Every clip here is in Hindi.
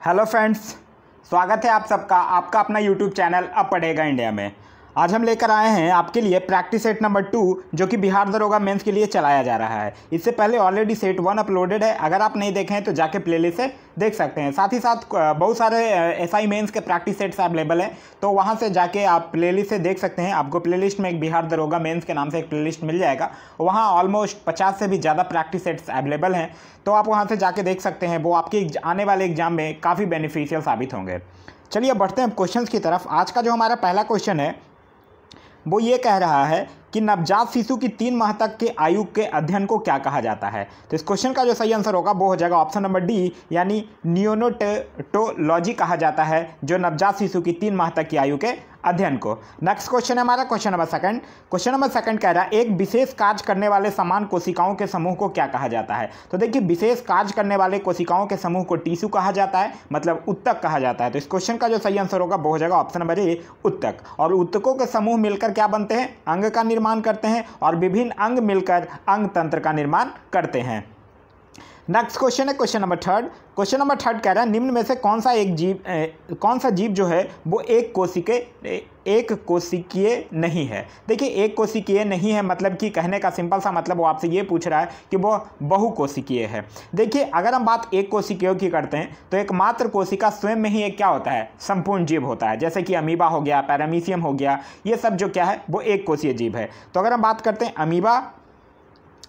हेलो फ्रेंड्स, स्वागत है आप सबका आपका अपना यूट्यूब चैनल अब पढ़ेगा इंडिया में। आज हम लेकर आए हैं आपके लिए प्रैक्टिस सेट नंबर 2 जो कि बिहार दरोगा मेंस के लिए चलाया जा रहा है। इससे पहले ऑलरेडी सेट 1 अपलोडेड है, अगर आप नहीं देखें तो जाके प्लेलिस्ट से देख सकते हैं। साथ ही साथ बहुत सारे एसआई मेंस के प्रैक्टिस सेट्स अवेलेबल हैं, तो वहाँ से जाके आप प्लेलिस्ट से देख सकते हैं। आपको प्लेलिस्ट में एक बिहार दरोगा मेंस के नाम से एक प्लेलिस्ट मिल जाएगा, वहाँ ऑलमोस्ट 50 से भी ज़्यादा प्रैक्टिस सेट्स अवेलेबल हैं, तो आप वहाँ से जाके देख सकते हैं। वो आपके आने वाले एग्जाम में काफ़ी बेनिफिशियल साबित होंगे। चलिए बढ़ते हैं क्वेश्चंस की तरफ। आज का जो हमारा पहला क्वेश्चन है वो ये कह रहा है कि नवजात शिशु की 3 माह तक के आयु के अध्ययन को क्या कहा जाता है। तो इस क्वेश्चन का जो सही आंसर होगा वो हो जाएगा ऑप्शन नंबर डी, यानी नियोनेटोलॉजी कहा जाता है जो नवजात शिशु की 3 माह तक की आयु के अध्ययन को। नेक्स्ट क्वेश्चन है हमारा question number second. Question number second कह रहा है एक विशेष कार्य करने वाले समान कोशिकाओं के समूह को क्या कहा जाता है। तो देखिए, विशेष कार्य करने वाले कोशिकाओं के समूह को टिश्यू कहा जाता है, मतलब उत्तक कहा जाता है। तो इस क्वेश्चन का जो सही आंसर होगा वो हो जाएगा ऑप्शन नंबर ए, उत्तक। और उत्तकों के समूह मिलकर क्या बनते हैं? अंग का निर्माण करते हैं, और विभिन्न अंग मिलकर अंग तंत्र का निर्माण करते हैं। नेक्स्ट क्वेश्चन है question number third. Question number third कह रहा है निम्न में से कौन सा जीव जो है वो एक कोशिकीय नहीं है। देखिए, एक कोशिकीय नहीं है मतलब कि कहने का सिंपल सा मतलब वो आपसे ये पूछ रहा है कि वो बहुकोशिकीय है। देखिए, अगर हम बात एक कोशिकीय की करते हैं तो एकमात्र कोशिका स्वयं में ही एक क्या होता है? संपूर्ण जीव होता है। जैसे कि अमीबा हो गया, पैरामीशियम हो गया, ये सब जो क्या है वो एक कोशीय जीव है। तो अगर हम बात करते हैं, अमीबा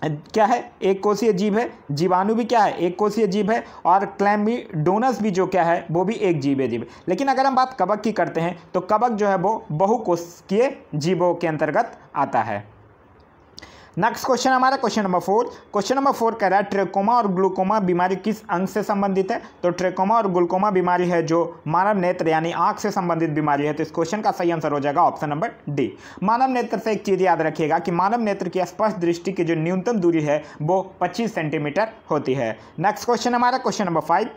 क्या है? एक कोशीय जीव है। जीवाणु भी क्या है? एक कोशीय जीव है। और क्लैमिडोनस भी जो क्या है वो भी एक जीव। लेकिन अगर हम बात कवक की करते हैं तो कवक जो है वो बहुकोशिकीय जीवों के अंतर्गत आता है। नेक्स्ट क्वेश्चन हमारा क्वेश्चन नंबर 4। क्वेश्चन नंबर 4 कह रहा है ट्रेकोमा और ग्लूकोमा बीमारी किस अंग से संबंधित है। तो ट्रेकोमा और ग्लूकोमा बीमारी है जो मानव नेत्र यानी आंख से संबंधित बीमारी है। तो इस क्वेश्चन का सही आंसर हो जाएगा ऑप्शन नंबर डी। मानव नेत्र से एक चीज़ याद रखिएगा कि मानव नेत्र की स्पष्ट दृष्टि की जो न्यूनतम दूरी है वो 25 सेंटीमीटर होती है। नेक्स्ट क्वेश्चन हमारा क्वेश्चन नंबर 5।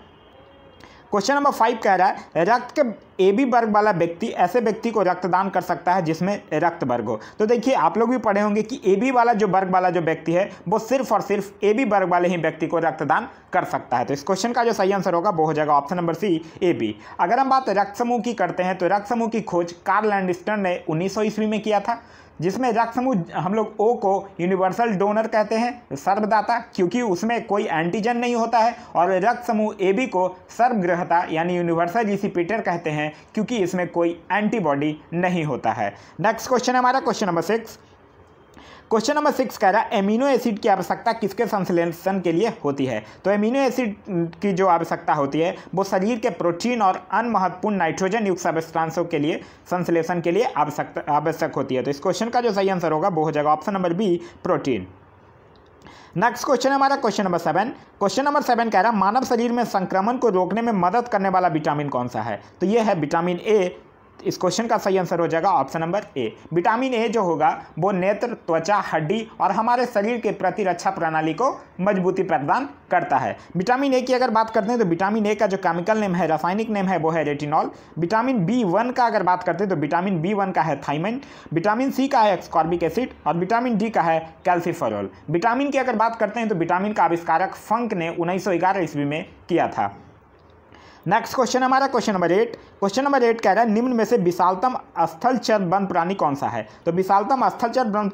क्वेश्चन नंबर 5 कह रहा है रक्त के AB वर्ग वाला व्यक्ति ऐसे व्यक्ति को रक्तदान कर सकता है जिसमें रक्त वर्ग हो। तो देखिए, आप लोग भी पढ़े होंगे कि AB वाला जो वर्ग वाला जो व्यक्ति है वो सिर्फ और सिर्फ AB वर्ग वाले ही व्यक्ति को रक्तदान कर सकता है। तो इस क्वेश्चन का जो सही आंसर होगा वो हो जाएगा ऑप्शन नंबर सी, AB। अगर हम बात रक्त समूह की करते हैं तो रक्त समूह की खोज कार्ल लैंडस्टर ने 1900 ईस्वी में किया था, जिसमें रक्त समूह हम लोग O को यूनिवर्सल डोनर कहते हैं, सर्वदाता, क्योंकि उसमें कोई एंटीजन नहीं होता है। और रक्त समूह AB को सर्वग्राहता यानी यूनिवर्सल रिसिपिएटर कहते हैं, क्योंकि इसमें कोई एंटीबॉडी नहीं होता है। नेक्स्ट क्वेश्चन है हमारा क्वेश्चन नंबर 6। क्वेश्चन नंबर 6 कह रहा है एमिनो एसिड की आवश्यकता किसके संश्लेषण के लिए होती है। तो एमिनो एसिड की जो आवश्यकता होती है वो शरीर के प्रोटीन और अन्य महत्वपूर्ण नाइट्रोजन युक्त सब्सटेंसों के लिए संश्लेषण के लिए आवश्यक होती है। तो इस क्वेश्चन का जो सही आंसर होगा वो हो जाएगा option number B, protein. Next question है हमारा क्वेश्चन नंबर 7। क्वेश्चन नंबर 7 कह रहा है मानव शरीर में संक्रमण को रोकने में मदद करने वाला विटामिन कौन सा है। तो ये है विटामिन ए। इस क्वेश्चन का सही आंसर हो जाएगा option number A. Vitamin A जो होगा वो नेत्र, त्वचा, हड्डी और हमारे शरीर के प्रतिरक्षा प्रणाली को मजबूती प्रदान करता है। विटामिन ए की अगर बात करते हैं तो विटामिन ए का जो केमिकल नेम है, रासायनिक नेम है, वो है रेटिनॉल। विटामिन B1 का अगर बात करते हैं तो विटामिन B1 का है थाइमिन। विटामिन सी का है एस्कॉर्बिक एसिड। और विटामिन डी का है कैल्सिफेरॉल। विटामिन की अगर बात करते हैं तो विटामिन का आविष्कारक फंक ने 1911 ईस्वी में किया था। नेक्स्ट क्वेश्चन हमारा क्वेश्चन नंबर 8। क्वेश्चन नंबर 8 कह रहा है निम्न में से विशालतम स्थलचर वन प्राणी कौन सा है। तो विशालतम स्थलचर वन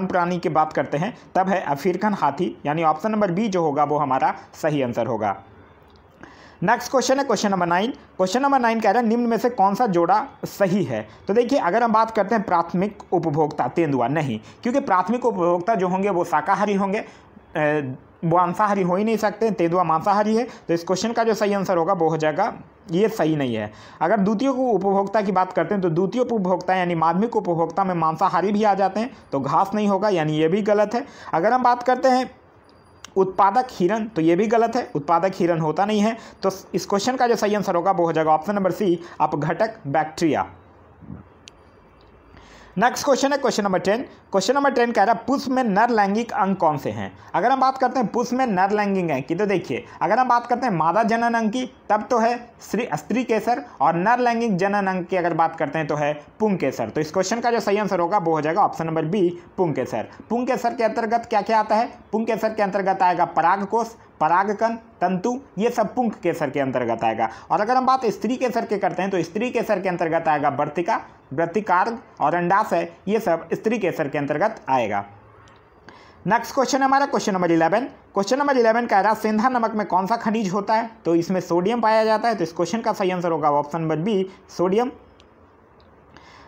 प्राणी की बात करते हैं तब है अफ्रीकन हाथी, यानी ऑप्शन नंबर बी जो होगा वो हमारा सही आंसर होगा। नेक्स्ट क्वेश्चन है क्वेश्चन नंबर 9। क्वेश्चन नंबर 9 कह रहा है निम्न में से कौन सा जोड़ा सही है। तो देखिए, अगर हम बात करते हैं प्राथमिक उपभोक्ता, तेंदुआ नहीं, क्योंकि प्राथमिक उपभोक्ता जो होंगे वो शाकाहारी होंगे, वो मांसाहारी हो ही नहीं सकते। तेंदुआ मांसाहारी है। तो इस क्वेश्चन का जो सही आंसर होगा वो हो जाएगा, ये सही नहीं है। अगर द्वितीय उपभोक्ता की बात करते हैं तो द्वितीय उपभोक्ता यानी माध्यमिक उपभोक्ता में मांसाहारी भी आ जाते हैं, तो घास नहीं होगा, यानी ये भी गलत है। अगर हम बात करते हैं उत्पादक हिरन, तो ये भी गलत है, उत्पादक हिरन होता नहीं है। तो इस क्वेश्चन का जो सही आंसर होगा वो हो जाएगा ऑप्शन नंबर सी, अपघटक बैक्टीरिया। नेक्स्ट क्वेश्चन है क्वेश्चन नंबर 10। क्वेश्चन नंबर 10 कह रहा है पुष्प में नर लैंगिक अंग कौन से हैं। अगर हम बात करते हैं पुष्प में नर लैंगिक अंग की, तो देखिए, अगर हम बात करते हैं मादा जनन अंग की तब तो है स्त्री केसर, और नर लैंगिक जनन अंग की अगर बात करते हैं तो है पुंकेसर। तो इस क्वेश्चन का जो सही आंसर होगा वो हो जाएगा ऑप्शन नंबर बी, पुंकेसर। पुंकेसर के अंतर्गत क्या क्या आता है? पुंकेसर के अंतर्गत आएगा परागकोश, परागकण, तंतु, ये सब पुंख केसर के अंतर्गत आएगा। और अगर हम बात स्त्री केसर के करते हैं तो स्त्री केसर के अंतर्गत आएगा वर्तिका, वृत्तिकार्ग और अंडाशय, ये सब स्त्री केसर के अंतर्गत आएगा। नेक्स्ट क्वेश्चन है हमारा क्वेश्चन नंबर 11। क्वेश्चन नंबर 11 कह रहा है सेंधा नमक में कौन सा खनिज होता है? तो इसमें सोडियम पाया जाता है। तो इस क्वेश्चन का सही आंसर होगा option number B, sodium.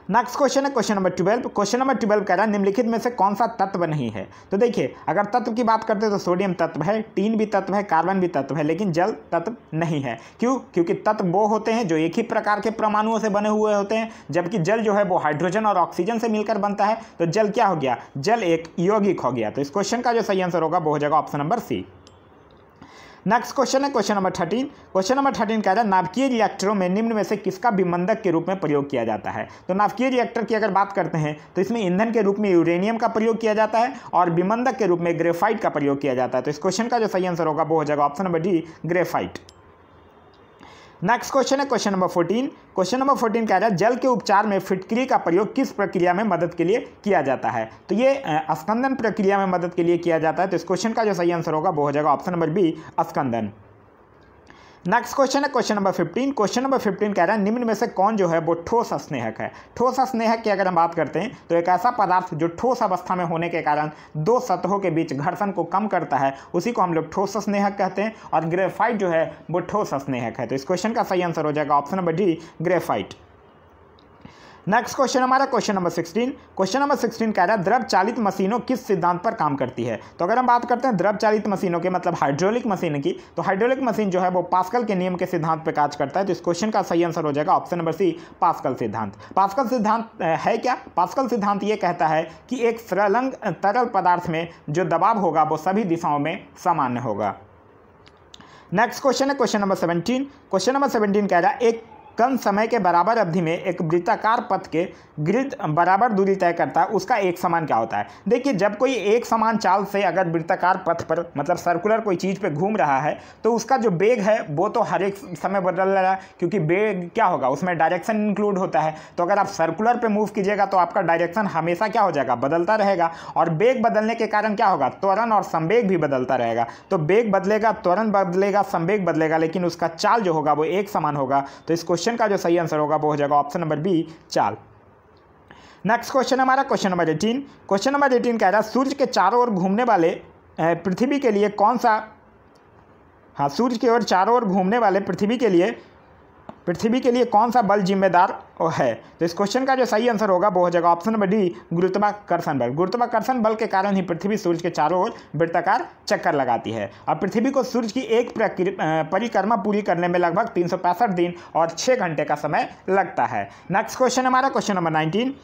Next question है क्वेश्चन नंबर 12। क्वेश्चन नंबर 12 कह रहा है निम्नलिखित में से कौन सा तत्व नहीं है? तो देखिए, अगर तत्व की बात करते हैं तो सोडियम तत्व है, टीन भी तत्व है, कार्बन भी तत्व है, लेकिन जल तत्व नहीं है। क्यों? क्योंकि तत्व वो होते हैं जो एक ही प्रकार के परमाणुओं से बने हुए होते हैं, जबकि जल जो है वो हाइड्रोजन और ऑक्सीजन से मिलकर बनता है। तो जल क्या हो गया? जल एक यौगिक हो गया। तो इस क्वेश्चन का जो सही आंसर होगा वो हो जाएगा option number C. Next question है क्वेश्चन नंबर 13। क्वेश्चन नंबर 13 कह रहा है नाभिकीय रिएक्टरों में निम्न में से किसका विमंदक के रूप में प्रयोग किया जाता है? तो नाभिकीय रिएक्टर की अगर बात करते हैं तो इसमें ईंधन के रूप में यूरेनियम का प्रयोग किया जाता है और विमंदक के रूप में ग्रेफाइट का प्रयोग किया जाता है। तो इस क्वेश्चन का जो सही आंसर होगा वो हो जाएगा option number D, graphite. Next question है क्वेश्चन नंबर 14। क्वेश्चन नंबर 14 कह रहा है जल के उपचार में फिटकरी का प्रयोग किस प्रक्रिया में मदद के लिए किया जाता है? तो ये अस्कंदन प्रक्रिया में मदद के लिए किया जाता है। तो इस क्वेश्चन का जो सही आंसर होगा वो हो जाएगा ऑप्शन नंबर बी, अस्कंदन। नेक्स्ट क्वेश्चन है क्वेश्चन नंबर 15। क्वेश्चन नंबर 15 कह रहा है निम्न में से कौन जो है वो ठोस स्नेहक है? ठोस स्नेहक की अगर हम बात करते हैं तो एक ऐसा पदार्थ जो ठोस अवस्था में होने के कारण दो सतहों के बीच घर्षण को कम करता है, उसी को हम लोग ठोस स्नेहक कहते हैं। और ग्रेफाइट जो है वो ठोस स्नेहक है। तो इस क्वेश्चन का सही आंसर हो जाएगा option number D, graphite. Next question हमारा क्वेश्चन नंबर 16। क्वेश्चन नंबर 16 कह रहा है द्रव चालित मशीनों किस सिद्धांत पर काम करती है? तो अगर हम बात करते हैं द्रव चालित मशीनों के मतलब हाइड्रोलिक मशीन की, तो हाइड्रोलिक मशीन जो है वो पास्कल के नियम के सिद्धांत पर कार्य करता है। तो इस क्वेश्चन का सही आंसर हो जाएगा ऑप्शन नंबर सी, पास्कल सिद्धांत। पास्कल सिद्धांत है क्या? पास्कल सिद्धांत ये कहता है कि एक संलग्न तरल पदार्थ में जो दबाव होगा वो सभी दिशाओं में सामान्य होगा। नेक्स्ट क्वेश्चन है क्वेश्चन नंबर 17। क्वेश्चन नंबर 17 कह रहा है एक कम समय के बराबर अवधि में एक वृत्ताकार पथ के ग्रिड बराबर दूरी तय करता है, उसका एक समान क्या होता है? देखिए, जब कोई एक समान चाल से अगर वृत्ताकार पथ पर मतलब सर्कुलर कोई चीज़ पे घूम रहा है तो उसका जो वेग है वो तो हर एक समय बदल रहा है, क्योंकि वेग क्या होगा, उसमें डायरेक्शन इंक्लूड होता है। तो अगर आप सर्कुलर पे मूव कीजिएगा तो आपका डायरेक्शन हमेशा क्या हो जाएगा, बदलता रहेगा। और वेग बदलने के कारण क्या होगा, त्वरण और संवेग भी बदलता रहेगा। तो वेग बदलेगा, त्वरण बदलेगा, संवेग बदलेगा, लेकिन उसका चाल जो होगा वो एक समान होगा। तो इस क्वेश्चन का जो सही आंसर होगा वो हो जाएगा ऑप्शन नंबर बी, चाल। नेक्स्ट क्वेश्चन हमारा क्वेश्चन नंबर 18। क्वेश्चन नंबर 18 कह रहा है सूर्य के चारों ओर घूमने वाले पृथ्वी के लिए कौन सा, सूर्य की ओर चारों ओर घूमने वाले पृथ्वी के लिए कौन सा बल जिम्मेदार है? तो इस क्वेश्चन का जो सही आंसर होगा वो हो जाएगा ऑप्शन नंबर डी, गुरुत्वाकर्षण बल। गुरुत्वाकर्षण बल के कारण ही पृथ्वी सूर्य के चारों ओर वृत्ताकार चक्कर लगाती है। और पृथ्वी को सूर्य की एक परिक्रमा पूरी करने में लगभग 365 दिन और 6 घंटे का समय लगता है। नेक्स्ट क्वेश्चन हमारा क्वेश्चन नंबर 19।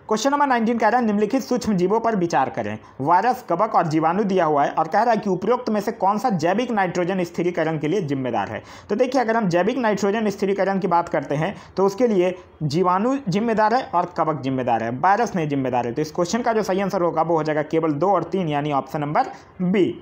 क्वेश्चन नंबर 19 कह रहा है निम्नलिखित सूक्ष्म जीवों पर विचार करें। वायरस, कवक और जीवाणु दिया हुआ है और कह रहा है कि उपरोक्त में से कौन सा जैविक नाइट्रोजन स्थिरीकरण के लिए जिम्मेदार है? तो देखिए, अगर हम जैविक नाइट्रोजन स्थिरीकरण की बात करते हैं तो उसके लिए जीवाणु जिम्मेदार है और कवक जिम्मेदार है, वायरस नहीं जिम्मेदार है। तो इस क्वेश्चन का जो सही आंसर होगा वो हो जाएगा केवल 2 और 3, यानी ऑप्शन नंबर बी।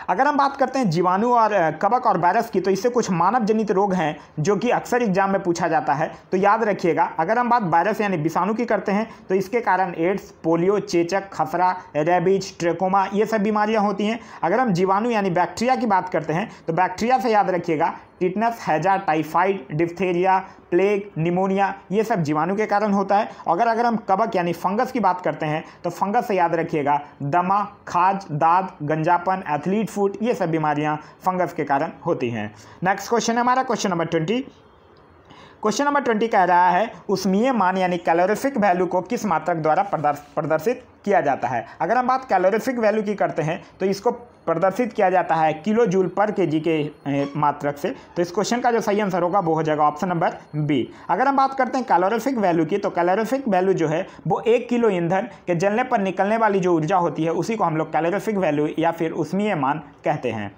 अगर हम बात करते हैं जीवाणु और कवक और वायरस की, तो इससे कुछ मानव जनित रोग हैं जो कि अक्सर एग्जाम में पूछा जाता है। तो याद रखिएगा, अगर हम बात वायरस यानी विषाणु की करते हैं तो इसके कारण एड्स, पोलियो, चेचक, खसरा, रेबीज, ट्रेकोमा ये सब बीमारियां होती हैं। अगर हम जीवाणु यानी बैक्टीरिया की बात करते हैं तो बैक्टीरिया से याद रखिएगा टिटनस, हैजा, टाइफाइड, डिप्थेरिया, प्लेग, निमोनिया ये सब जीवाणु के कारण होता है। अगर हम कवक यानी फंगस की बात करते हैं तो फंगस से याद रखिएगा दमा, खाज, दाद, गंजापन, एथलीट फुट ये सब बीमारियां फंगस के कारण होती हैं। नेक्स्ट क्वेश्चन है हमारा क्वेश्चन नंबर 20। क्वेश्चन नंबर 20 कह रहा है उष्मीय मान यानी कैलोरीफिक वैल्यू को किस मात्रक द्वारा प्रदर्शित किया जाता है? अगर हम बात कैलोरीफिक वैल्यू की करते हैं तो इसको प्रदर्शित किया जाता है किलो जूल पर केजी के मात्रक से। तो इस क्वेश्चन का जो सही आंसर होगा वो हो जाएगा ऑप्शन नंबर बी। अगर हम बात करते हैं कैलोरीफिक वैल्यू की, तो कैलोरीफिक वैल्यू जो है वो 1 किलो ईंधन के जलने पर निकलने वाली जो ऊर्जा होती है उसी को हम लोग कैलोरीफिक वैल्यू या फिर उष्मीय मान कहते हैं।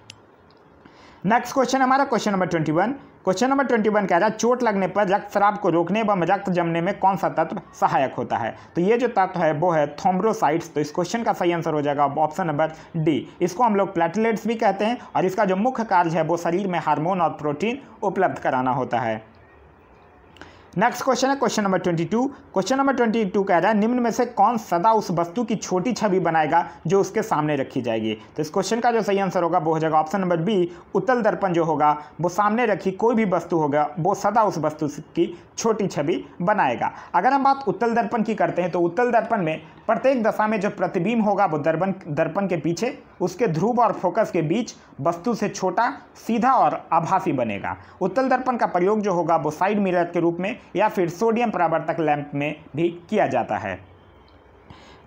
नेक्स्ट क्वेश्चन हमारा क्वेश्चन नंबर 21। क्वेश्चन नंबर 21 कह रहा है चोट लगने पर रक्तस्राव को रोकने एवं रक्त जमने में कौन सा तत्व सहायक होता है? तो ये जो तत्व है वो है थ्रोम्बोसाइट्स। तो इस क्वेश्चन का सही आंसर हो जाएगा ऑप्शन नंबर डी। इसको हम लोग प्लेटलेट्स भी कहते हैं और इसका जो मुख्य कार्य है वो शरीर में हार्मोन और प्रोटीन उपलब्ध कराना होता है। नेक्स्ट क्वेश्चन है क्वेश्चन नंबर 22। क्वेश्चन नंबर 22 कह रहा है निम्न में से कौन सदा उस वस्तु की छोटी छवि बनाएगा जो उसके सामने रखी जाएगी। तो इस क्वेश्चन का जो सही आंसर होगा वो हो जाएगा ऑप्शन नंबर बी, उत्तल दर्पण जो होगा वो सामने रखी कोई भी वस्तु होगा वो सदा उस वस्तु की छोटी छवि बनाएगा। अगर हम बात उत्तल दर्पण की करते हैं तो उत्तल दर्पण में प्रत्येक दशा में जो प्रतिबिंब होगा वो दर्पण के पीछे उसके ध्रुव और फोकस के बीच वस्तु से छोटा, सीधा और आभासी बनेगा। उत्तल दर्पण का प्रयोग जो होगा वो साइड मिरर के रूप में या फिर सोडियम परावर्तक लैंप में भी किया जाता है।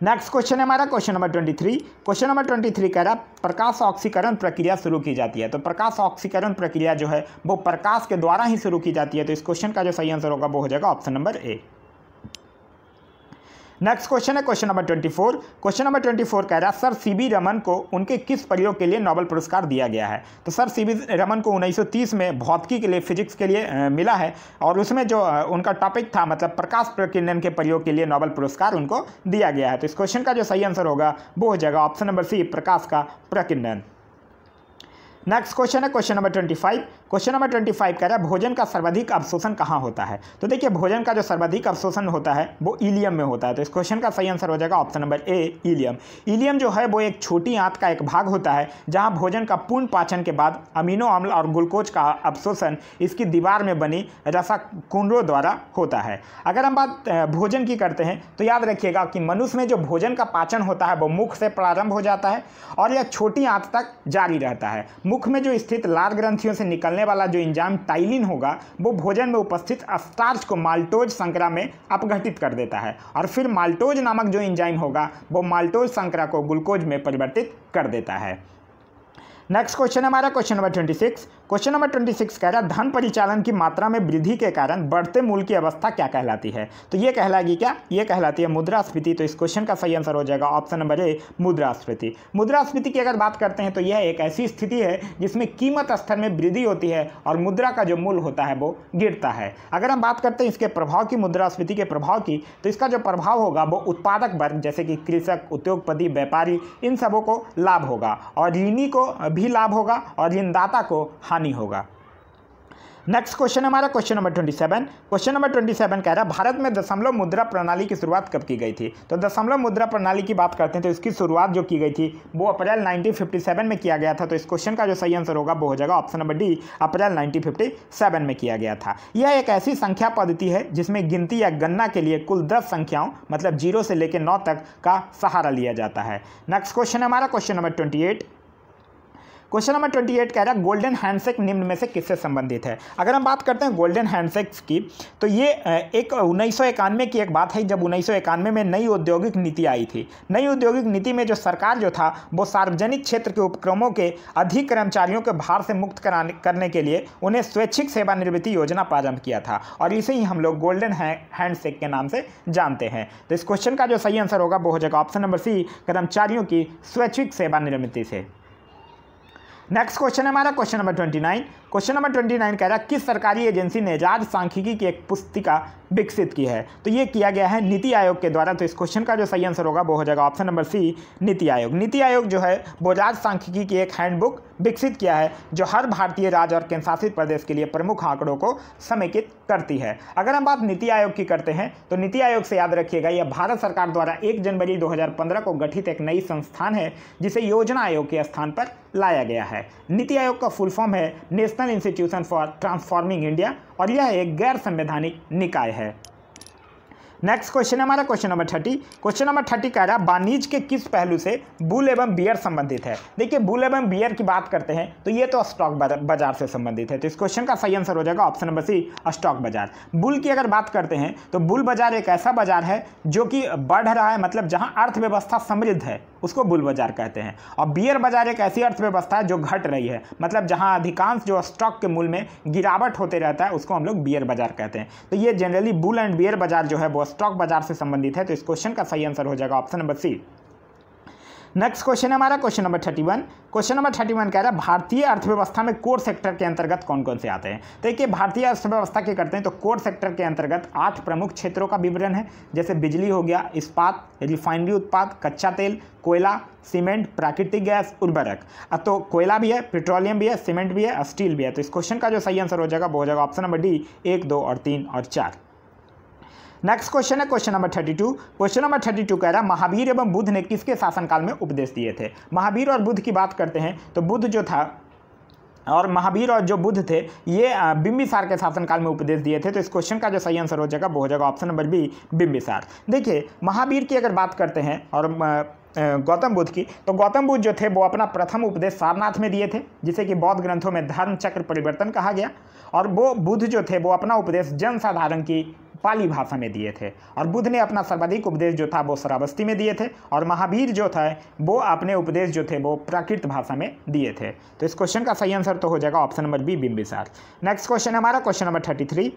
नेक्स्ट क्वेश्चन है हमारा क्वेश्चन नंबर 23। क्वेश्चन नंबर 23 कह रहा है प्रकाश ऑक्सीकरण प्रक्रिया शुरू की जाती है। तो प्रकाश ऑक्सीकरण प्रक्रिया जो है वो प्रकाश के द्वारा ही शुरू की जाती है। तो इस क्वेश्चन का जो सही आंसर होगा वो हो जाएगा ऑप्शन नंबर ए। नेक्स्ट क्वेश्चन है क्वेश्चन नंबर 24। क्वेश्चन नंबर 24 कह रहा है सर सीवी रमन को उनके किस प्रयोग के लिए नोबेल पुरस्कार दिया गया है। तो सर सीवी रमन को 1930 में भौतिकी के लिए, फिजिक्स के लिए मिला है और उसमें जो उनका टॉपिक था मतलब प्रकाश प्रकीर्णन के प्रयोग के लिए नोबेल पुरस्कार उनको दिया गया है। तो इस क्वेश्चन का जो सही आंसर होगा वो हो जाएगा ऑप्शन नंबर सी, प्रकाश का प्रकीर्णन। नेक्स्ट क्वेश्चन है क्वेश्चन नंबर 25। क्वेश्चन नंबर 25 कह रहा है भोजन का सर्वाधिक अवशोषण कहाँ होता है। तो देखिए भोजन का जो सर्वाधिक अवशोषण होता है वो इलियम में होता है। तो इस क्वेश्चन का सही आंसर हो जाएगा option number A, ileum. Ileum जो है वो एक छोटी आंत का एक भाग होता है जहाँ भोजन का पूर्ण पाचन के बाद अमीनो अम्ल और ग्लूकोज का अवशोषण इसकी दीवार में बनी रसाकुंडों द्वारा होता है। अगर हम बात भोजन की करते हैं तो याद रखिएगा कि मनुष्य में जो भोजन का पाचन होता है वो मुख से प्रारंभ हो जाता है और यह छोटी आंत तक जारी रहता है। मुख में जो स्थित लार ग्रंथियों से निकलने वाला जो एंजाइम टाइलिन होगा वो भोजन में उपस्थित स्टार्च को माल्टोज संकरा में अपघटित कर देता है और फिर माल्टोज नामक जो एंजाइम होगा वो माल्टोज संकरा को ग्लूकोज में परिवर्तित कर देता है। नेक्स्ट क्वेश्चन हमारा क्वेश्चन नंबर 26। क्वेश्चन नंबर 26 कह रहा है धन परिचालन की मात्रा में वृद्धि के कारण बढ़ते मूल्य की अवस्था क्या कहलाती है। तो ये कहलाएगी क्या, ये कहलाती है मुद्रास्फीति। तो इस क्वेश्चन का सही आंसर हो जाएगा ऑप्शन नंबर ए, मुद्रास्फीति। मुद्रास्फीति की अगर बात करते हैं तो यह एक ऐसी स्थिति है जिसमें कीमत स्तर में वृद्धि होती है और मुद्रा का जो मूल्य होता है वो गिरता है। अगर हम बात करते हैं इसके प्रभाव की, मुद्रास्फीति के प्रभाव की, तो इसका जो प्रभाव होगा वो उत्पादक वर्ग जैसे कि कृषक, उद्योगपति, व्यापारी, इन सबों को लाभ होगा और ऋणी को भी लाभ होगा और ऋणदाता को हानि होगा। नेक्स्ट क्वेश्चन हमारा क्वेश्चन नंबर 27। क्वेश्चन नंबर 27 कह रहा है भारत में दशमलव मुद्रा प्रणाली की शुरुआत कब की गई थी। तो दशमलव मुद्रा प्रणाली की बात करते हैं तो इसकी शुरुआत जो की गई थी वो अप्रैल 1957 में किया गया था। तो इस क्वेश्चन का जो सही आंसर होगा वो हो जाएगा ऑप्शन नंबर डी, अप्रैल 1957 में किया गया था। यह एक ऐसी संख्या पद्धति है जिसमें गिनती या गणना के लिए कुल 10 संख्याओं मतलब 0 से लेकर 9 तक का सहारा लिया जाता है। नेक्स्ट क्वेश्चन हमारा क्वेश्चन नंबर 28। क्वेश्चन नंबर 28 कह रहा है गोल्डन हैंडशेक निम्न में से किससे संबंधित है। अगर हम बात करते हैं गोल्डन हैंडशेक्स की तो ये एक 1991 की एक बात है जब 1991 में नई औद्योगिक नीति आई थी। नई औद्योगिक नीति में जो सरकार जो था वो सार्वजनिक क्षेत्र के उपक्रमों के अधिक कर्मचारियों के भार से मुक्त करने के लिए उन्हें स्वैच्छिक सेवानिवृत्ति योजना प्रारंभ किया था और इसे ही हम लोग गोल्डन हैंडशेक के नाम से जानते हैं। तो इस क्वेश्चन का जो सही आंसर होगा वो हो जाएगा ऑप्शन नंबर सी, कर्मचारियों की स्वैच्छिक सेवानिवृत्ति से। नेक्स्ट क्वेश्चन है हमारा क्वेश्चन नंबर 29। क्वेश्चन नंबर 29 कह रहा है किस सरकारी एजेंसी ने राज सांख्यिकी की एक पुस्तिका विकसित की है। तो ये किया गया है नीति आयोग के द्वारा। तो इस क्वेश्चन का जो सही आंसर होगा वो हो जाएगा ऑप्शन नंबर सी, नीति आयोग। नीति आयोग जो है वो राज सांख्यिकी की एक हैंडबुक विकसित किया है जो हर भारतीय राज्य और केंद्र शासित प्रदेश के लिए प्रमुख आंकड़ों को समेकित करती है। अगर हम बात नीति आयोग की करते हैं तो नीति आयोग से याद रखिएगा यह भारत सरकार द्वारा 1 जनवरी 2015 को गठित एक नई संस्थान है जिसे योजना आयोग के स्थान पर लाया गया है। नीति आयोग का फुल फॉर्म है national institution for transforming India और यह एक गैर संवैधानिक निकाय है। नेक्स्ट क्वेश्चन है हमारा क्वेश्चन नंबर 30। क्वेश्चन नंबर 30 कह रहा है वाणिज्य के किस पहलू से बुल एवं बियर संबंधित है। देखिए बुल एवं बियर की बात करते हैं तो ये तो स्टॉक बाजार से संबंधित है। तो इस क्वेश्चन का सही आंसर हो जाएगा ऑप्शन नंबर सी, स्टॉक बाजार। बुल की अगर बात करते हैं तो बुल बाजार एक ऐसा बाजार है जो कि बढ़ रहा है, मतलब जहाँ अर्थव्यवस्था समृद्ध है उसको बुल बाजार कहते हैं। और बियर बाजार एक ऐसी अर्थव्यवस्था है जो घट रही है, मतलब जहाँ अधिकांश जो स्टॉक के मूल्य में गिरावट होते रहता है उसको हम लोग बियर बाजार कहते हैं। तो ये जनरली बुल एंड बियर बाजार जो है वो स्टॉक बाजार से संबंधित है। तो इस क्वेश्चन का सही आंसर हो जाएगा option number C. Next question है हमारा क्वेश्चन नंबर 31। क्वेश्चन नंबर 31 कह रहा है भारतीय अर्थव्यवस्था में कोर सेक्टर के अंतर्गत कौन कौन से आते हैं। तो देखिए भारतीय अर्थव्यवस्था की करते हैं तो कोर सेक्टर के अंतर्गत 8 प्रमुख क्षेत्रों का विवरण है, जैसे बिजली हो गया, इस्पात, रिफाइनरी उत्पाद, कच्चा तेल, कोयला, सीमेंट, प्राकृतिक गैस, उर्वरक। तो कोयला भी है, पेट्रोलियम भी है, सीमेंट भी है, स्टील भी है। तो इस क्वेश्चन का जो सही आंसर हो जाएगा वो हो जाएगा ऑप्शन नंबर डी, 1, 2 और 3 और 4। नेक्स्ट क्वेश्चन है क्वेश्चन नंबर 32। क्वेश्चन नंबर 32 कह रहा है महावीर एवं बुद्ध ने किसके शासनकाल में उपदेश दिए थे। महावीर और बुद्ध की बात करते हैं तो बुद्ध जो था और महावीर और जो बुद्ध थे ये बिंबिसार के शासनकाल में उपदेश दिए थे। तो इस क्वेश्चन का जो सही आंसर हो जाएगा वो हो जाएगा ऑप्शन नंबर बी, बिंबिसार। देखिए महावीर की अगर बात करते हैं और गौतम बुद्ध की, तो गौतम बुद्ध जो थे वो अपना प्रथम उपदेश सारनाथ में दिए थे, जिसे कि बौद्ध ग्रंथों में धर्म चक्र परिवर्तन कहा गया। और वो बुद्ध जो थे वो अपना उपदेश जनसाधारण की पाली भाषा में दिए थे। और बुद्ध ने अपना सर्वाधिक उपदेश जो था वो श्रावस्ती में दिए थे। और महावीर जो था वो अपने उपदेश जो थे वो प्राकृत भाषा में दिए थे। तो इस क्वेश्चन का सही आंसर तो हो जाएगा option number B, Bimbisara. Next question है हमारा क्वेश्चन नंबर 33।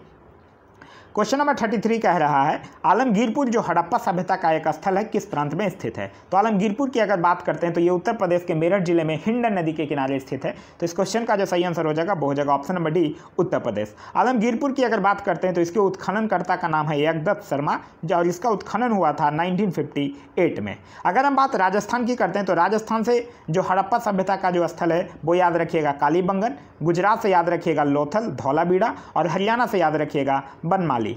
क्वेश्चन नंबर 33 कह रहा है आलमगीरपुर जो हड़प्पा सभ्यता का एक स्थल है किस प्रांत में स्थित है। तो आलमगीरपुर की अगर बात करते हैं तो ये उत्तर प्रदेश के मेरठ जिले में हिंडन नदी के किनारे स्थित है। तो इस क्वेश्चन का जो सही आंसर हो जाएगा वो हो जाएगा option number D, Uttar Pradesh. Alamgirpur की अगर बात करते हैं तो इसके उत्खननकर्ता का नाम है एकदत्त शर्मा, और इसका उत्खनन हुआ था 1958 में। अगर हम बात राजस्थान की करते हैं तो राजस्थान से जो हड़प्पा सभ्यता का जो स्थल है वो याद रखिएगा कालीबंगन, गुजरात से याद रखिएगा लोथल, धौलावीरा, और हरियाणा से याद रखिएगा बनमाली।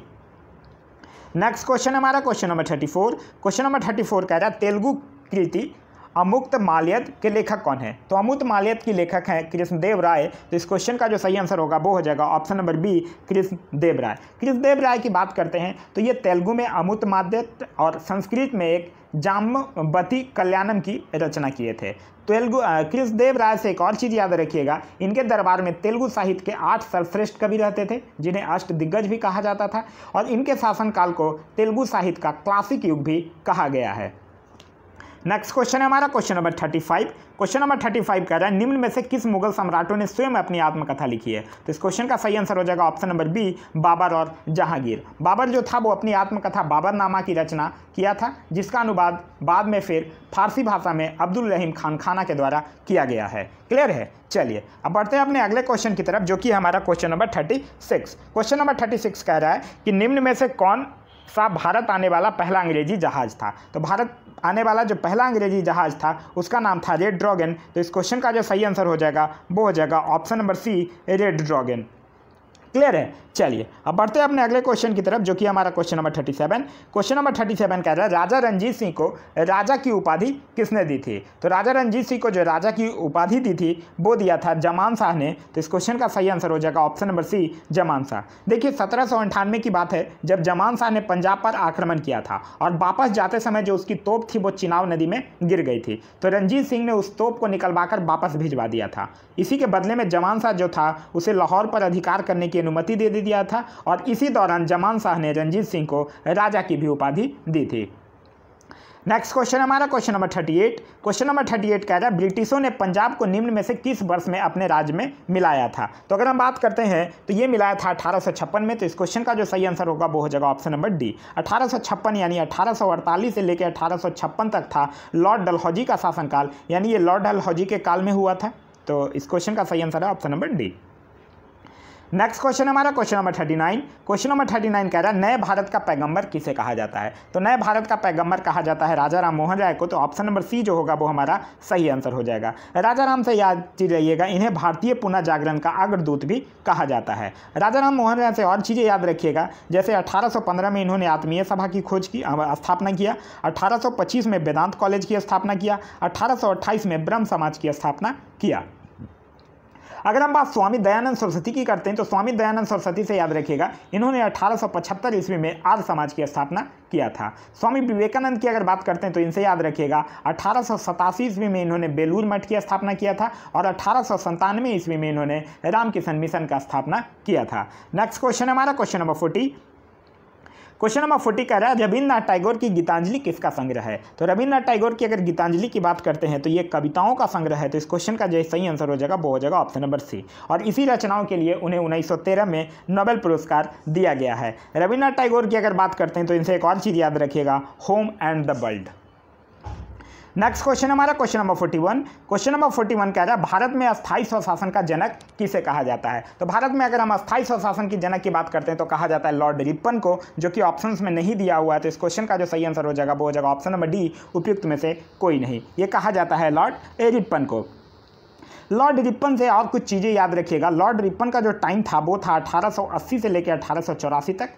नेक्स्ट क्वेश्चन हमारा क्वेश्चन नंबर 34। क्वेश्चन नंबर 34 कह रहा है तेलुगु कृति अमुक्तमाल्यद के लेखक कौन है। तो अमुक्तमाल्यद की लेखक हैं कृष्णदेव राय। तो इस क्वेश्चन का जो सही आंसर होगा वो हो जाएगा ऑप्शन नंबर बी, कृष्णदेव राय। कृष्णदेव राय की बात करते हैं तो ये तेलुगु में अमुक्तमाल्यद और संस्कृत में एक जाम्बवती कल्याणम की रचना किए थे। तेलुगु कृष्णदेव राय से एक और चीज़ याद रखिएगा, इनके दरबार में तेलुगु साहित्य के 8 सर्वश्रेष्ठ कवि रहते थे जिन्हें अष्टदिग्गज भी कहा जाता था। और इनके शासनकाल को तेलुगु साहित्य का क्लासिक युग भी कहा गया है। नेक्स्ट क्वेश्चन है हमारा क्वेश्चन नंबर 35। क्वेश्चन नंबर 35 कह रहा है निम्न में से किस मुगल सम्राटों ने स्वयं अपनी आत्मकथा लिखी है। तो इस क्वेश्चन का सही आंसर हो जाएगा ऑप्शन नंबर बी, बाबर और जहांगीर। बाबर जो था वो अपनी आत्मकथा बाबरनामा की रचना किया था, जिसका अनुवाद बाद में फिर फारसी भाषा में अब्दुल रहीम खान खाना के द्वारा किया गया है। क्लियर है। चलिए अब बढ़ते हैं अपने अगले क्वेश्चन की तरफ, जो कि हमारा क्वेश्चन नंबर 36। क्वेश्चन नंबर 36 कह रहा है कि निम्न में से कौन सा भारत आने वाला पहला अंग्रेजी जहाज था। तो भारत आने वाला जो पहला अंग्रेजी जहाज था उसका नाम था रेड ड्रैगन। तो इस क्वेश्चन का जो सही आंसर हो जाएगा वो हो जाएगा option number C, red dragon. Clear है। चलिए अब बढ़ते हैं अपने अगले क्वेश्चन की तरफ, जो कि हमारा क्वेश्चन नंबर 37। क्वेश्चन नंबर 37 कह रहा है राजा रणजीत सिंह को राजा की उपाधि किसने दी थी। तो राजा रणजीत सिंह को जो राजा की उपाधि दी थी वो दिया था जमान शाह ने। तो इस क्वेश्चन का सही आंसर हो जाएगा option number C, Zaman Shah. देखिए 1798 की बात है जब जमान शाह ने पंजाब पर आक्रमण किया था और वापस जाते समय जो उसकी तोप थी वो चिनाब नदी में गिर गई थी। तो रणजीत सिंह ने उस तोप को निकलवाकर वापस भिजवा दिया था। इसी के बदले में जमान शाह जो था उसे लाहौर पर अधिकार करने की अनुमति दे दिया था, और इसी दौरान जमान शाह ने रणजीत सिंह को राजा की भी उपाधि दी थी। नेक्स्ट क्वेश्चन हमारा क्वेश्चन नंबर 38। क्वेश्चन नंबर 38 कह रहा है ब्रिटिशों ने पंजाब को निम्न में से किस वर्ष में अपने राज्य में मिलाया था। तो अगर हम बात करते हैं तो ये मिलाया था 1856 में। तो इस क्वेश्चन का जो सही आंसर होगा वो हो जाएगा ऑप्शन नंबर डी, 1856 यानी 1848 से लेकर 1856 तक था लॉर्ड डलहौजी का शासनकाल, यानी ये लॉर्ड डलहौजी के काल में हुआ था। तो इस क्वेश्चन का सही आंसर है option number D. Next question हमारा क्वेश्चन नंबर 39। क्वेश्चन नंबर 39 कह रहा है नए भारत का पैगंबर किसे कहा जाता है। तो नए भारत का पैगंबर कहा जाता है राजा राम मोहन राय को। तो ऑप्शन नंबर सी जो होगा वो हमारा सही आंसर हो जाएगा। राजा राम से याद रहिएगा, इन्हें भारतीय पुनः जागरण का अग्रदूत भी कहा जाता है। राजा राम मोहन राय से और चीज़ें याद रखिएगा, जैसे 1815 में इन्होंने आत्मीय सभा की खोज की स्थापना किया, 1825 में वेदांत कॉलेज की स्थापना किया, 1828 में ब्रह्म समाज की स्थापना किया। अगर हम बात स्वामी दयानंद सरस्वती की करते हैं तो स्वामी दयानंद सरस्वती से याद रखिएगा, इन्होंने 1875 ईस्वी में आर्य समाज की स्थापना किया था। स्वामी विवेकानंद की अगर बात करते हैं तो इनसे याद रखिएगा 1887 ईस्वी में इन्होंने बेलूर मठ की स्थापना किया था, और 1897 ईस्वी में इन्होंने रामकिशन मिशन का स्थापना किया था। नेक्स्ट क्वेश्चन हमारा क्वेश्चन नंबर 40। क्वेश्चन नंबर 40 कह रहा है रविन्द्रनाथ टैगोर की गीतांजलि किसका संग्रह है। तो रविन्द्रनाथ टैगोर की अगर गीतांजलि की बात करते हैं तो ये कविताओं का संग्रह है। तो इस क्वेश्चन का जो सही आंसर हो जाएगा वो हो जाएगा ऑप्शन नंबर सी, और इसी रचनाओं के लिए उन्हें 1913 में नोबेल पुरस्कार दिया गया है। रविन्द्रनाथ टैगोर की अगर बात करते हैं तो इनसे एक और चीज़ याद रखिएगा, home and the world. Next question हमारा क्वेश्चन नंबर 41। क्वेश्चन नंबर 41 कह रहा है भारत में अस्थायी स्वशासन का जनक किसे कहा जाता है। तो भारत में अगर हम अस्थायी स्वशासन की जनक की बात करते हैं तो कहा जाता है लॉर्ड रिपन को, जो कि ऑप्शंस में नहीं दिया हुआ है। तो इस क्वेश्चन का जो सही आंसर हो जाएगा वो हो जाएगा ऑप्शन नंबर डी, उपयुक्त में से कोई नहीं। ये कहा जाता है लॉर्ड रिपन को। लॉर्ड रिपन से और कुछ चीज़ें याद रखिएगा। लॉर्ड रिपन का जो टाइम था वो था 1880 से लेकर 1884 तक।